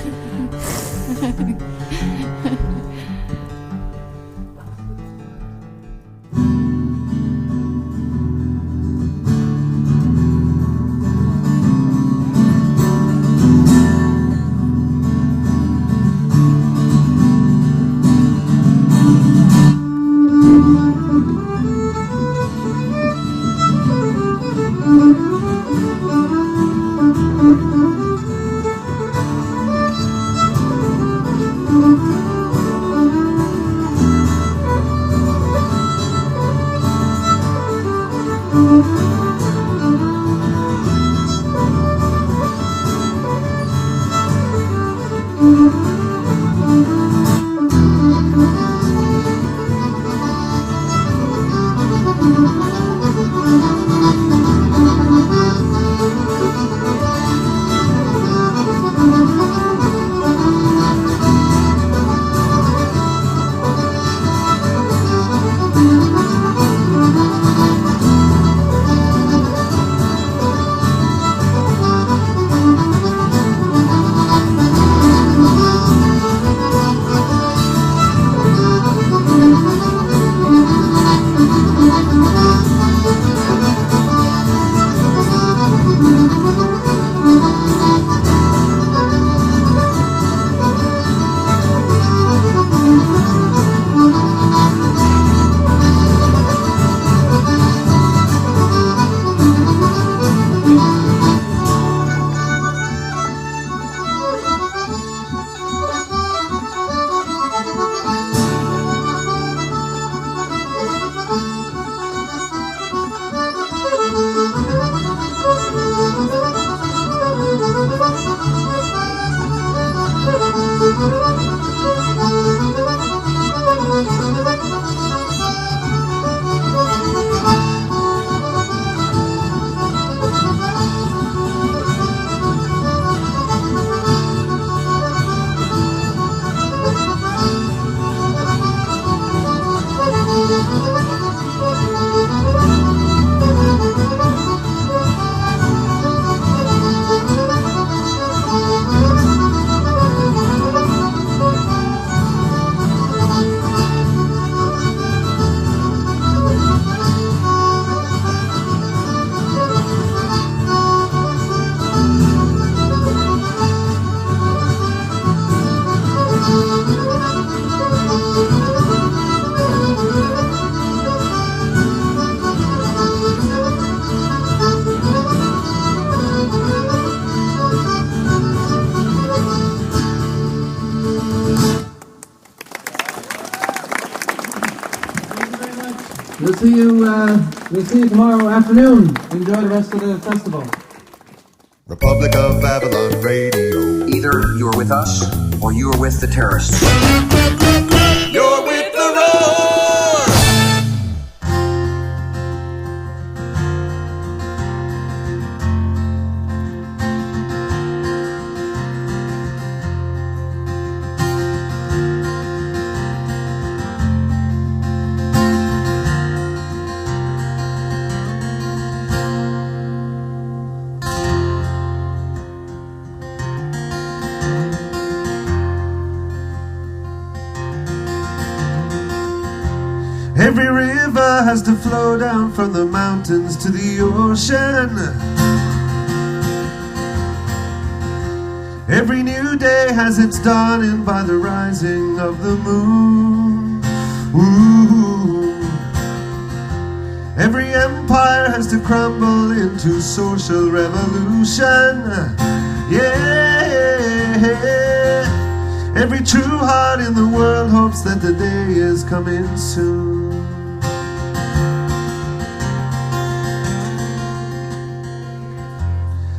We'll see you tomorrow afternoon. Enjoy the rest of the festival. Republic of Avalon Radio. Either you're with us or you're with the terrorists. You're with the roar! Every river has to flow down from the mountains to the ocean. Every new day has its dawning by the rising of the moon. Ooh. Every empire has to crumble into social revolution. Yeah. Every true heart in the world hopes that the day is coming soon.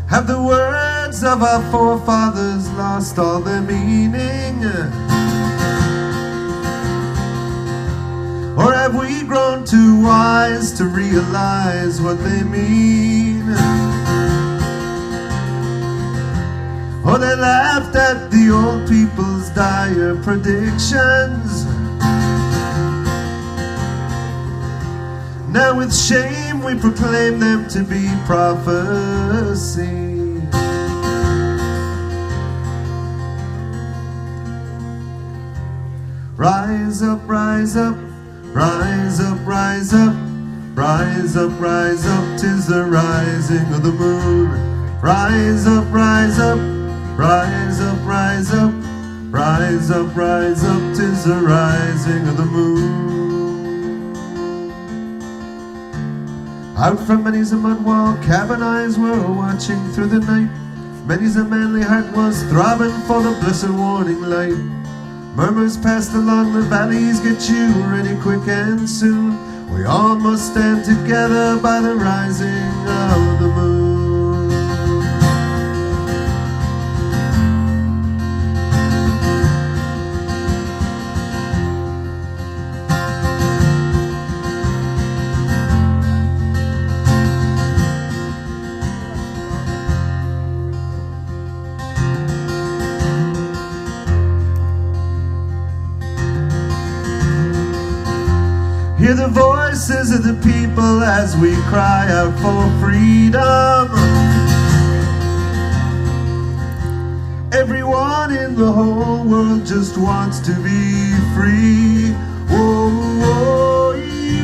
Have the words of our forefathers lost all their meaning? Or have we grown too wise to realize what they mean? Or they laughed at the old people's dire predictions? Now with shame we proclaim them to be prophecy. Rise up, rise up, rise up, rise up, rise up, rise up, 'tis the rising of the moon. Rise up, rise up, rise up, rise up, rise up, rise up, 'tis the rising of the moon. Out from many's a mud wall cabin eyes were watching through the night. Many's a manly heart was throbbing for the blessed warning light. Murmurs passed along the valleys, get you ready quick and soon. We all must stand together by the rising of the moon. Hear the voices of the people as we cry out for freedom. Everyone in the whole world just wants to be free. Whoa, whoa,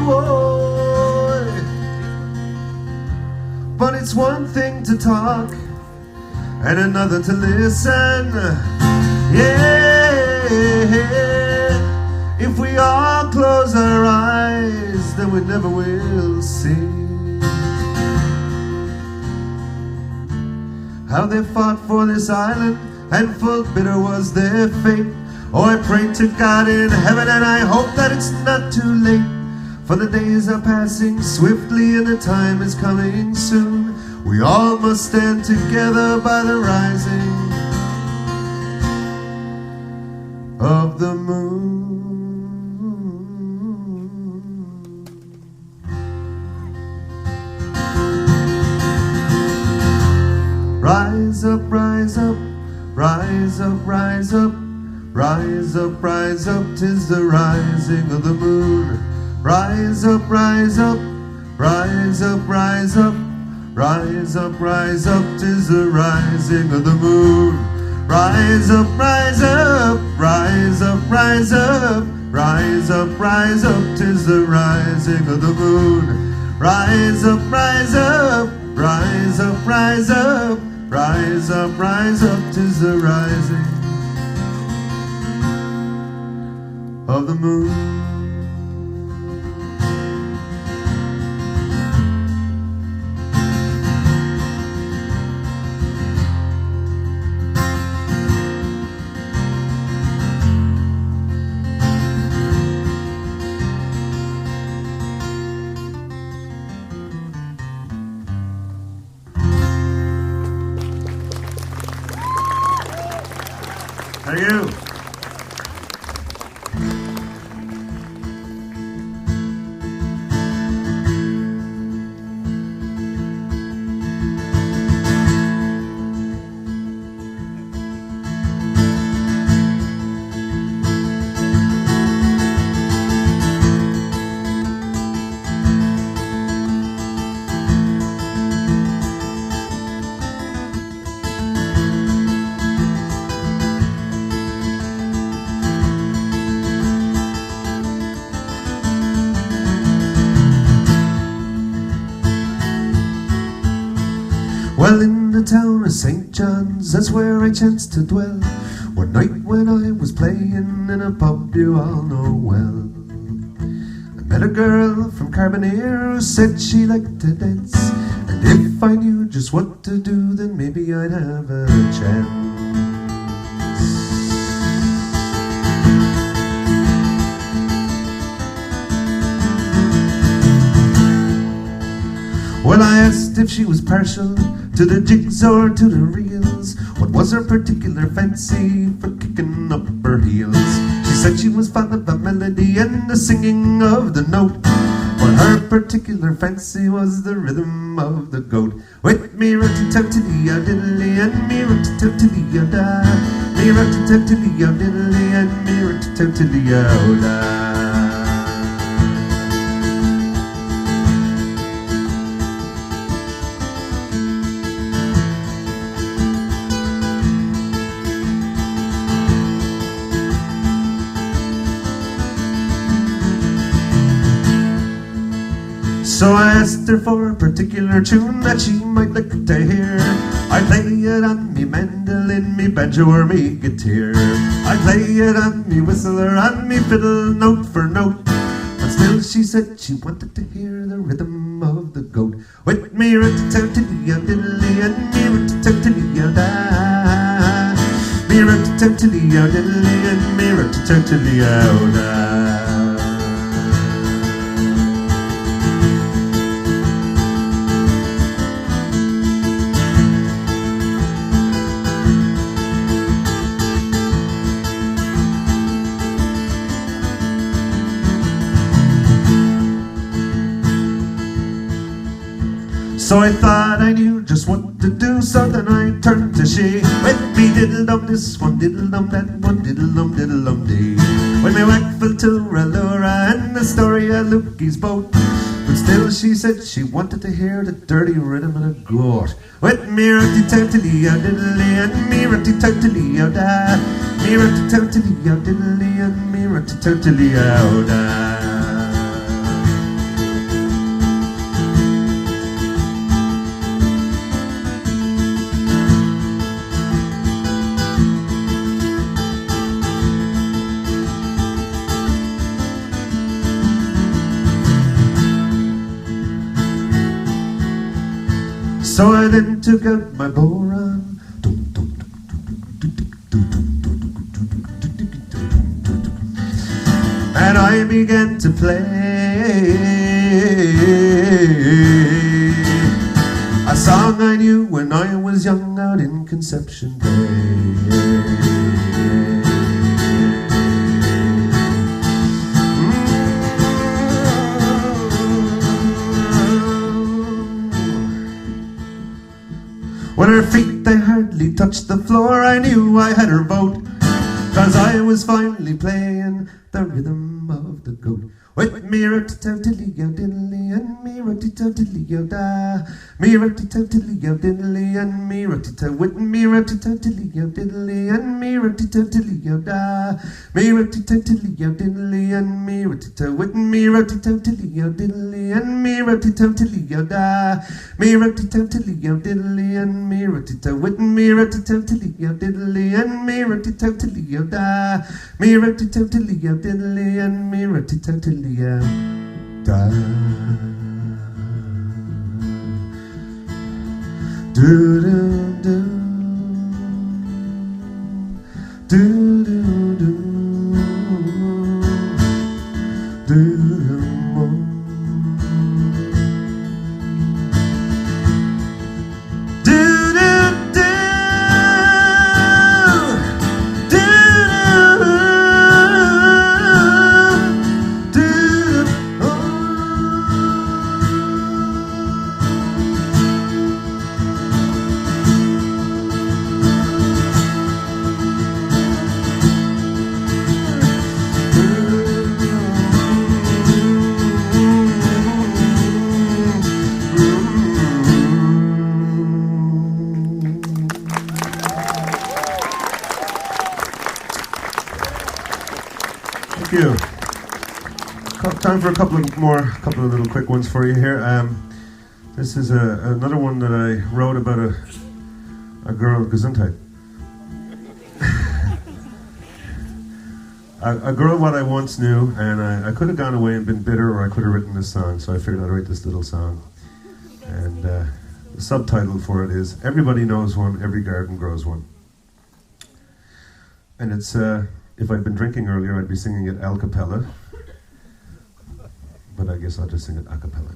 whoa. But it's one thing to talk and another to listen. Yeah. If we all close our eyes, then we never will see how they fought for this island, and full bitter was their fate. Oh, I pray to God in heaven, and I hope that it's not too late. For the days are passing swiftly, and the time is coming soon. We all must stand together by the rising of the moon. Rise up, rise up, rise up, rise up, rise up, rise up, 'tis the rising of the moon. Rise up, rise up, rise up, rise up, rise up, rise up, 'tis the rising of the moon. Rise up, rise up, rise up, rise up, rise up, rise up, 'tis the rising of the moon. Rise up, rise up, rise up, rise up, rise up, rise up, 'tis the rising of the moon. you. Well, in the town of St. John's, that's where I chanced to dwell. One night when I was playing in a pub you all know well, I met a girl from Carbonear who said she liked to dance, and if I knew just what to do, then maybe I'd have a chance. Well, I asked if she was partial to the jigs or to the reels. What was her particular fancy for kicking up her heels? She said she was fond of the melody and the singing of the note, but her particular fancy was the rhythm of the goat. With me rutty-tutty-o diddly and me rutty-tutty-o da, me rutty-tutty-o diddly and me rutty-tutty-o da. So I asked her for a particular tune that she might like to hear. I play it on me mandolin, me banjo or me guitar. I play it on me whistle or on me fiddle, note for note. But still she said she wanted to hear the rhythm of the goat. With me rat-a-tat-a-lee-o diddly and me rat-a-tat-a-lee-o da, me rat-a-tat-a-lee-o diddly and me rat-a-tat-a-lee-o da. So I thought I knew just what to do, so then I turned to she. With me diddle-dum this one, diddle-dum that one, diddle-dum, diddle-dum-dee. With me wackful to Rallura and the story of Lukey's boat. But still she said she wanted to hear the dirty rhythm of the goat. With me rutty-tutty-lee-o diddly and me rutty-tutty-lee-o da, me rutty-tutty-lee-o diddly and me rutty-tutty-lee-o da. So I then took out my boron and I began to play a song I knew when I was young out in Conception Bay. When her feet they hardly touched the floor, I knew I had her vote, 'cause I was finally playing the rhythm of the goat. With me rutty-tutty-lee-o diddly and me rutty-tutty-lee-o da, me rutty-tutty-lee-o diddly and me rutty-tutty, with me rutty-tutty-lee-o diddly and me rutty-tutty-lee-o da, me rutty-tutty-lee-o diddly and me rutty-tutty, with me rutty-tutty-lee-o diddly and me rutty-tutty-lee-o da, me rutty-tutty-lee-o diddly and me rutty-tutty, with me rutty-tutty-lee-o diddly and me rutty-tutty-lee-o da, me rutty-tutty-lee-o diddly and me rutty-tutty-lee-o da. Do do do do do do do. Do do do do Thank you. Time for a couple of little quick ones for you here. This is another one that I wrote about a girl, Gesundheit. A girl what I once knew, and I could have gone away and been bitter, or I could have written this song, so I figured I'd write this little song. And the subtitle for it is, Everybody Knows One, Every Garden Grows One. And it's, if I'd been drinking earlier, I'd be singing it a cappella. But I guess I'll just sing it a cappella.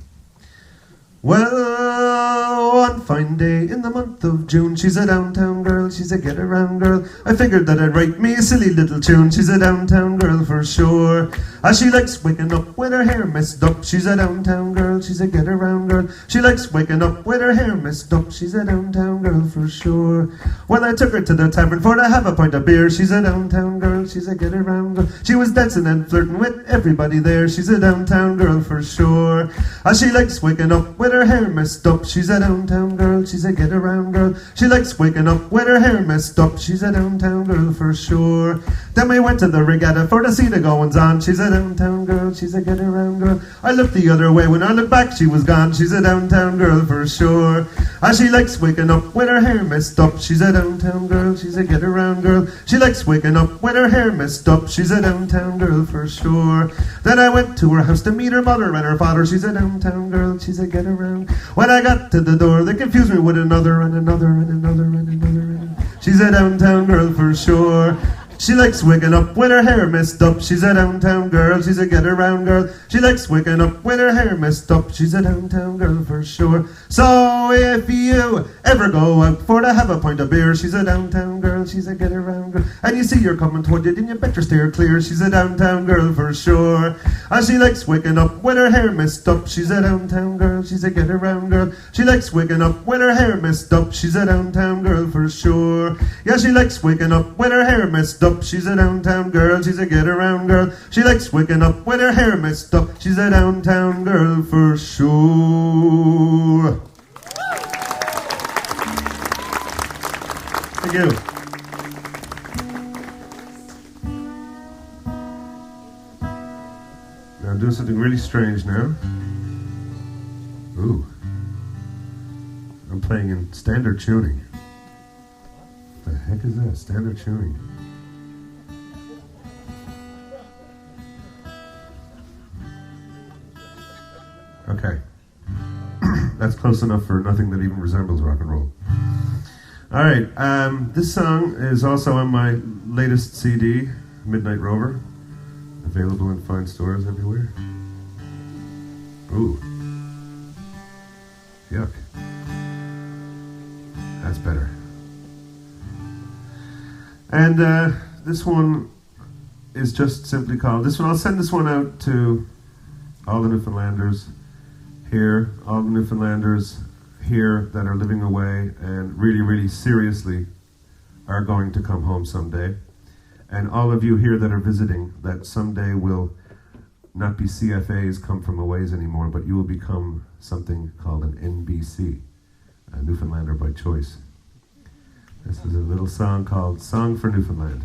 Well, one fine day in the month of June, she's a downtown girl, she's a get-around girl. I figured that I'd write me a silly little tune. She's a downtown girl for sure. As she likes waking up with her hair messed up. She's a downtown girl, she's a get-around girl. She likes waking up with her hair messed up. She's a downtown girl for sure. Well, I took her to the tavern for to have a pint of beer. She's a downtown girl, she's a get-around girl. She was dancing and flirting with everybody there. She's a downtown girl for sure. As she likes waking up with her hair messed up. She's a downtown girl, she's a get-around girl. She likes waking up with her hair messed up. She's a downtown girl for sure. Then we went to the regatta for to see the goings on. She's a downtown girl, she's a get-around girl. I looked the other way, when I looked back she was gone. She's a downtown girl for sure. As she likes waking up with her hair messed up. She's a downtown girl, she's a get-around girl. She likes waking up with her hair messed up. She's a downtown girl for sure. Then I went to her house to meet her mother and her father. She's a downtown girl, she's a get-around. When I got to the door, they confused me with another and another and another and another. She's a downtown girl for sure. She likes waking up with her hair messed up. She's a downtown girl, she's a get-around girl. She likes waking up with her hair messed up. She's a downtown girl for sure. So if you ever go out for to have a pint of beer, she's a downtown girl, she's a get-around girl. And you see her coming toward you, then you better steer clear. She's a downtown girl for sure. And she likes waking up with her hair messed up. She's a downtown girl, she's a get-around girl. She likes waking up with her hair messed up. She's a downtown girl for sure. Yeah, she likes waking up with her hair messed up. She's a downtown girl, she's a get-around girl. She likes waking up with her hair messed up. She's a downtown girl for sure. Thank you. Now I'm doing something really strange now. Ooh. I'm playing in standard tuning. What the heck is that? Standard tuning. Okay. That's close enough for nothing that even resembles rock and roll. All right. This song is also on my latest CD, Midnight Rover. Available in fine stores everywhere. Ooh. Yuck. That's better. And this one is just simply called... I'll send this one out to all the Newfoundlanders here, all the Newfoundlanders here that are living away and really, really seriously are going to come home someday. And all of you here that are visiting that someday will not be CFAs, come from a ways anymore, but you will become something called an NBC, a Newfoundlander by choice. This is a little song called Song for Newfoundland.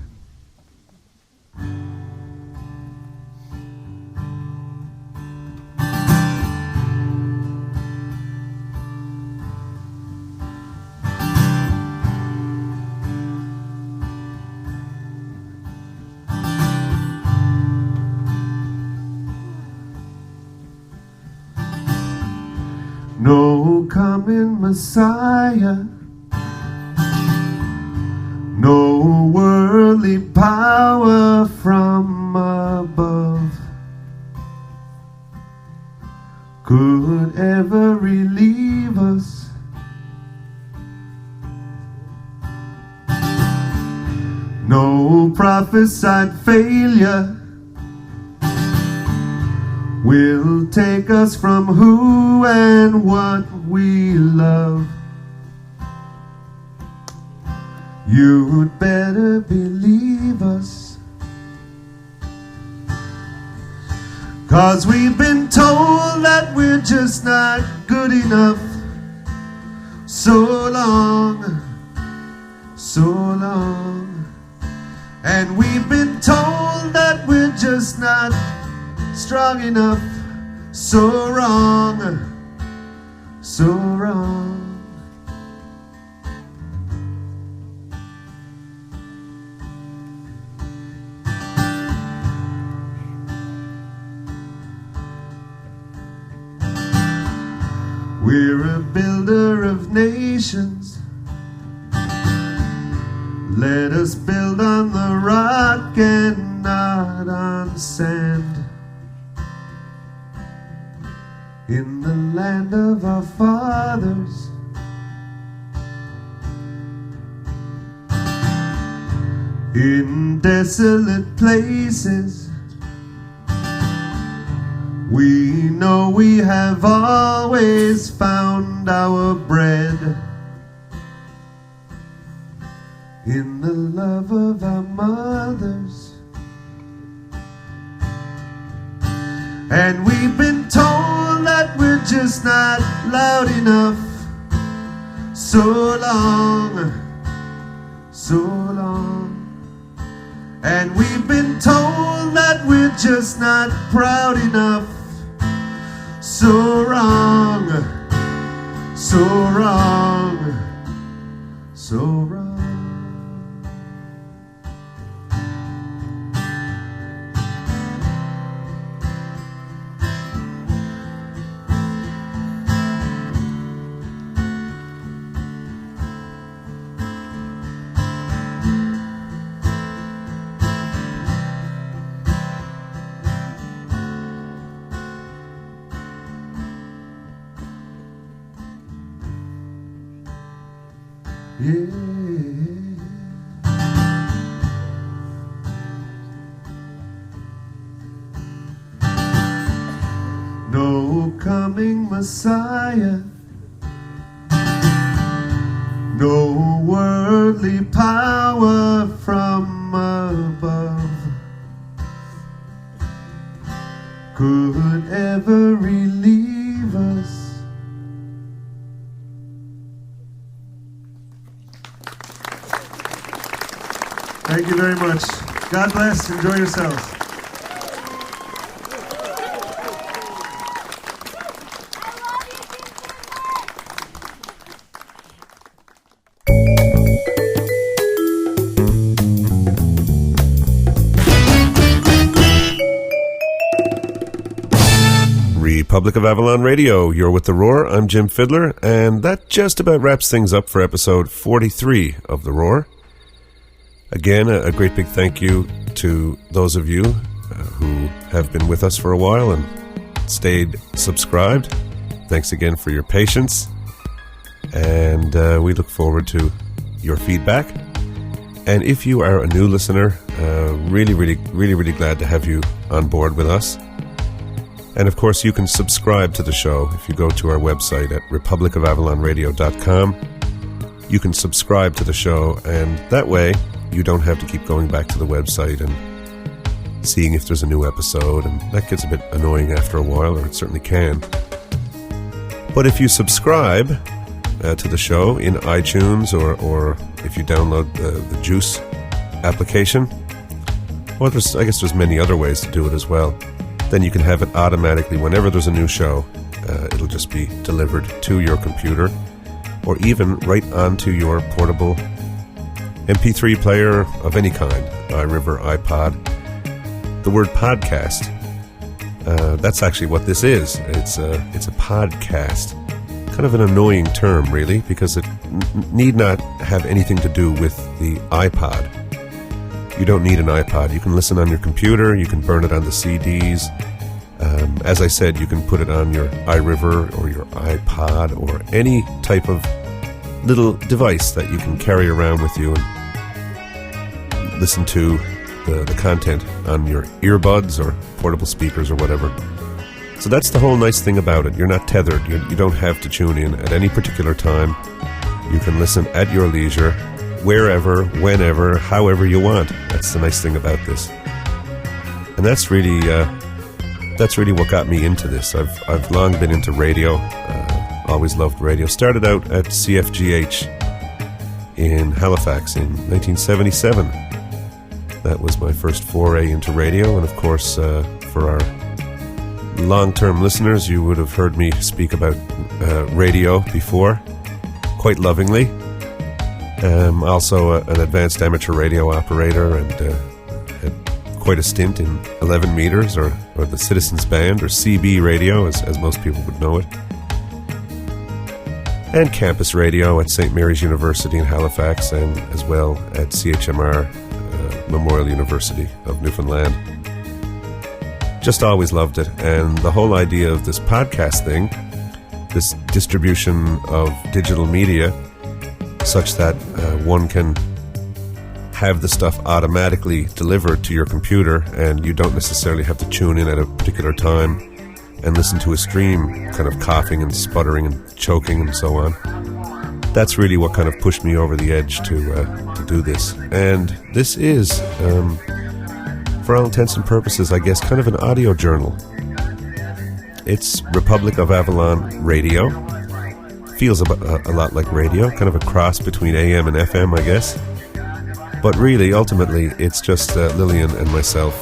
No coming Messiah, no worldly power from above could ever relieve us. No prophesied failure will take us from who and what we love. You'd better believe us, 'cause we've been told that we're just not good enough. So long, so long. And we've been told that we're we're just not strong enough. So wrong, so wrong. We're a builder of nations. Let us build on the rock and not on sand. In the land of our fathers, in desolate places, we know we have always found our bread in the love of our mothers. And we've been told that we're just not loud enough. So long, so long. And we've been told that we're just not proud enough. So wrong, so wrong, so wrong. Yeah. No coming Messiah, no worldly power from above could ever relieve us. Thank you very much. God bless. Enjoy yourselves. Republic of Avalon Radio, you're with The Roar. I'm Jim Fiddler, and that just about wraps things up for episode 43 of The Roar. Again, a great big thank you to those of you who have been with us for a while and stayed subscribed. Thanks again for your patience, and we look forward to your feedback. And if you are a new listener, really glad to have you on board with us. And of course, you can subscribe to the show if you go to our website at republicofavalonradio.com. You can subscribe to the show, and that way you don't have to keep going back to the website and seeing if there's a new episode, and that gets a bit annoying after a while, or it certainly can. But if you subscribe to the show in iTunes, or if you download the Juice application, well, I guess there's many other ways to do it as well. Then you can have it automatically whenever there's a new show. It'll just be delivered to your computer, or even right onto your portable MP3 player of any kind, iRiver, iPod. The word podcast, that's actually what this is. It's a podcast. Kind of an annoying term, really, because it need not have anything to do with the iPod. You don't need an iPod. You can listen on your computer, you can burn it on the CDs. As I said, you can put it on your iRiver or your iPod or any type of little device that you can carry around with you and listen to the content on your earbuds or portable speakers or whatever. So that's the whole nice thing about it. You're not tethered. You don't have to tune in at any particular time. You can listen at your leisure, wherever, whenever, however you want. That's the nice thing about this. And that's really what got me into this. I've long been into radio. Always loved radio. Started out at CFGH in Halifax in 1977. That was my first foray into radio, and of course, for our long-term listeners, you would have heard me speak about radio before, quite lovingly. Also an advanced amateur radio operator, and had quite a stint in 11 meters, or the Citizens Band, or CB radio, as most people would know it. And campus radio at St. Mary's University in Halifax, and as well at CHMR Memorial University of Newfoundland. Just always loved it, and the whole idea of this podcast thing, this distribution of digital media, such that one can have the stuff automatically delivered to your computer, and you don't necessarily have to tune in at a particular time and listen to a stream kind of coughing and sputtering and choking and so on. That's really what kind of pushed me over the edge to do this. And this is, for all intents and purposes, I guess, kind of an audio journal. It's Republic of Avalon radio. Feels a lot like radio, kind of a cross between AM and FM, I guess. But really, ultimately, it's just Lillian and myself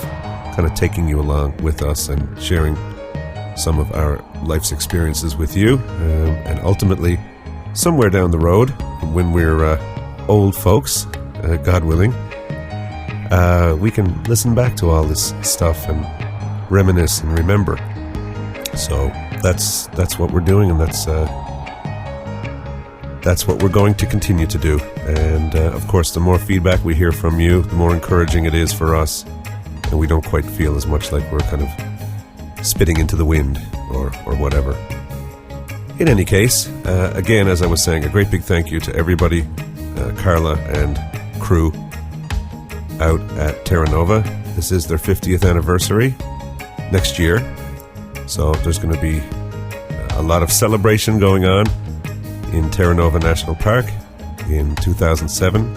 kind of taking you along with us and sharing some of our life's experiences with you. And ultimately, somewhere down the road, when we're old folks, God willing, we can listen back to all this stuff and reminisce and remember. So that's what we're doing, and that's what we're going to continue to do. And of course, the more feedback we hear from you, the more encouraging it is for us, and we don't quite feel as much like we're kind of spitting into the wind or whatever. In any case, again, as I was saying, a great big thank you to everybody, Carla and crew out at Terra Nova. This is their 50th anniversary next year, so there's going to be a lot of celebration going on in Terra Nova National Park in 2007.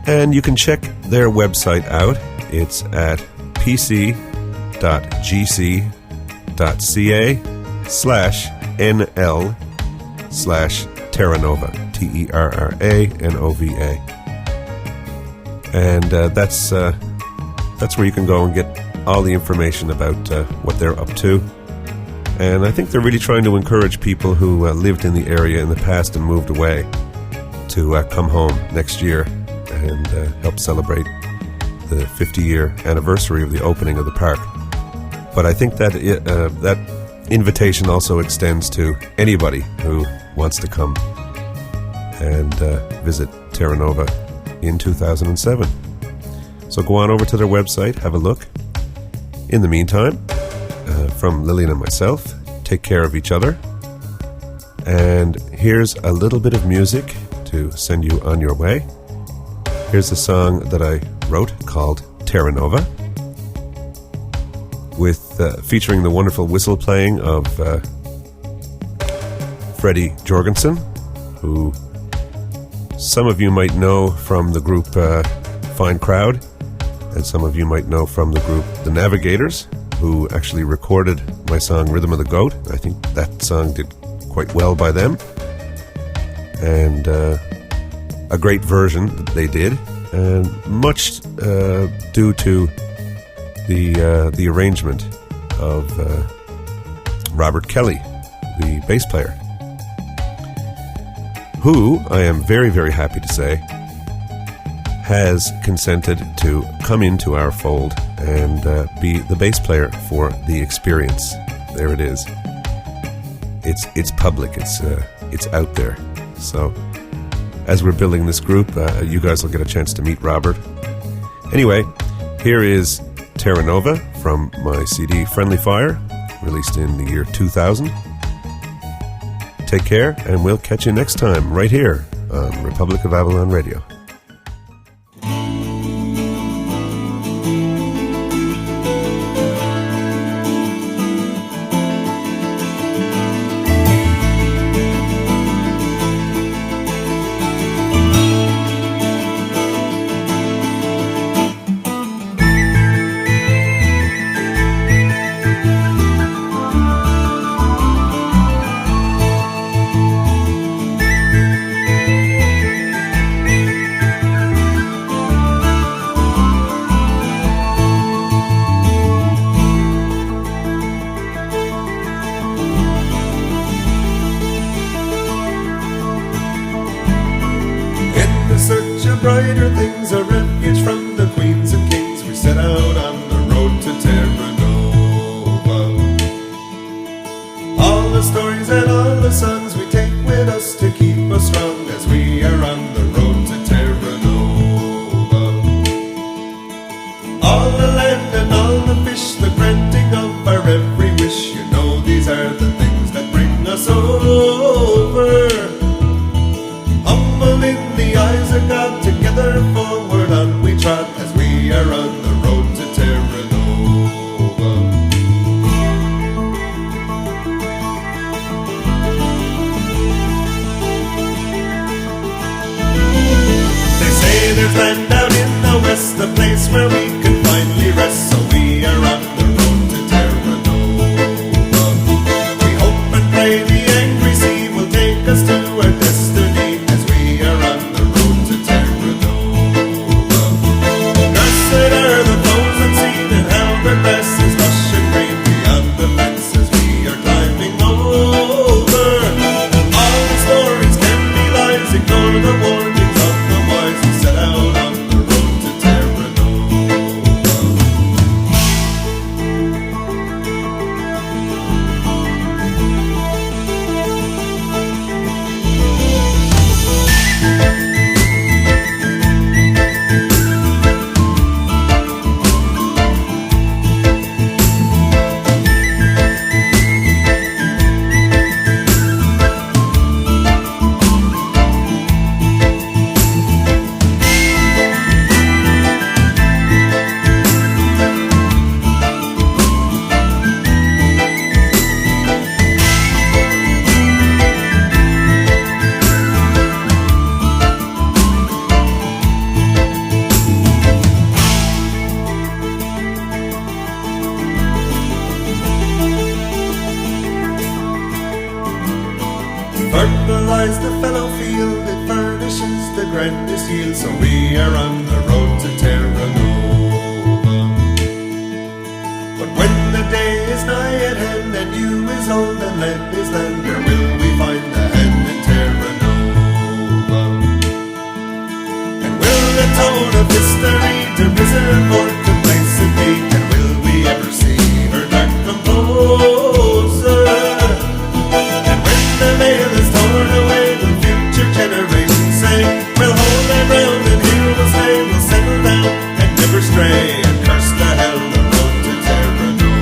And you can check their website out. It's at pc.gc.ca/NL/Terra Nova, TerraNova. And that's where you can go and get all the information about what they're up to. And I think they're really trying to encourage people who lived in the area in the past and moved away to come home next year and help celebrate the 50-year anniversary of the opening of the park. But I think that that invitation also extends to anybody who wants to come and visit Terra Nova in 2007. So go on over to their website, have a look. In the meantime, from Lillian and myself, take care of each other. And here's a little bit of music to send you on your way. Here's a song that I wrote called Terra Nova, with featuring the wonderful whistle playing of Freddie Jorgensen, who some of you might know from the group Fine Crowd, and some of you might know from the group The Navigators, who actually recorded my song Rhythm of the Goat. I think that song did quite well by them, and a great version that they did, and much due to the arrangement of Robert Kelly, the bass player, who I am very, very happy to say has consented to come into our fold and be the bass player for the experience. There it is. It's public. It's out there. So as we're building this group, you guys will get a chance to meet Robert. Anyway, here is Terra Nova from my CD Friendly Fire, released in the year 2000. Take care, and we'll catch you next time right here on Republic of Avalon Radio. all the land and all the fish, the granting of our every wish. You know these are the things that bring us over. Humble in the eyes of God, together forward on we trot as we are on the road to Terra Nova. They say there's land out in the west, the place where we can finally rest, so we are on the road to Terra Nova. We hope and pray the angry sea will take us to our destiny as we are on the road to Terra Nova. Cursed are the foes unseen and how the grass is lush and green beyond the fences we are climbing over. All the stories can be lies, ignore the warnings of the wise who set out on the road to Terra Nova. Fertilize the fallow field, it furnishes the grandest yield, so we are on the road to Terra Nova. But when the day is nigh at hand and you is old and land is land, where will we find the hand in Terra Nova? And will the tone of history to preserve or complacent be? And will we ever see her dark composer? And when the veil is torn away, will future generations say, we'll hold our ground and here we'll stay, we'll settle down and never stray, and curse the hell the road to Terra Nova.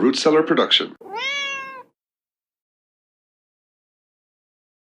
Root Cellar production.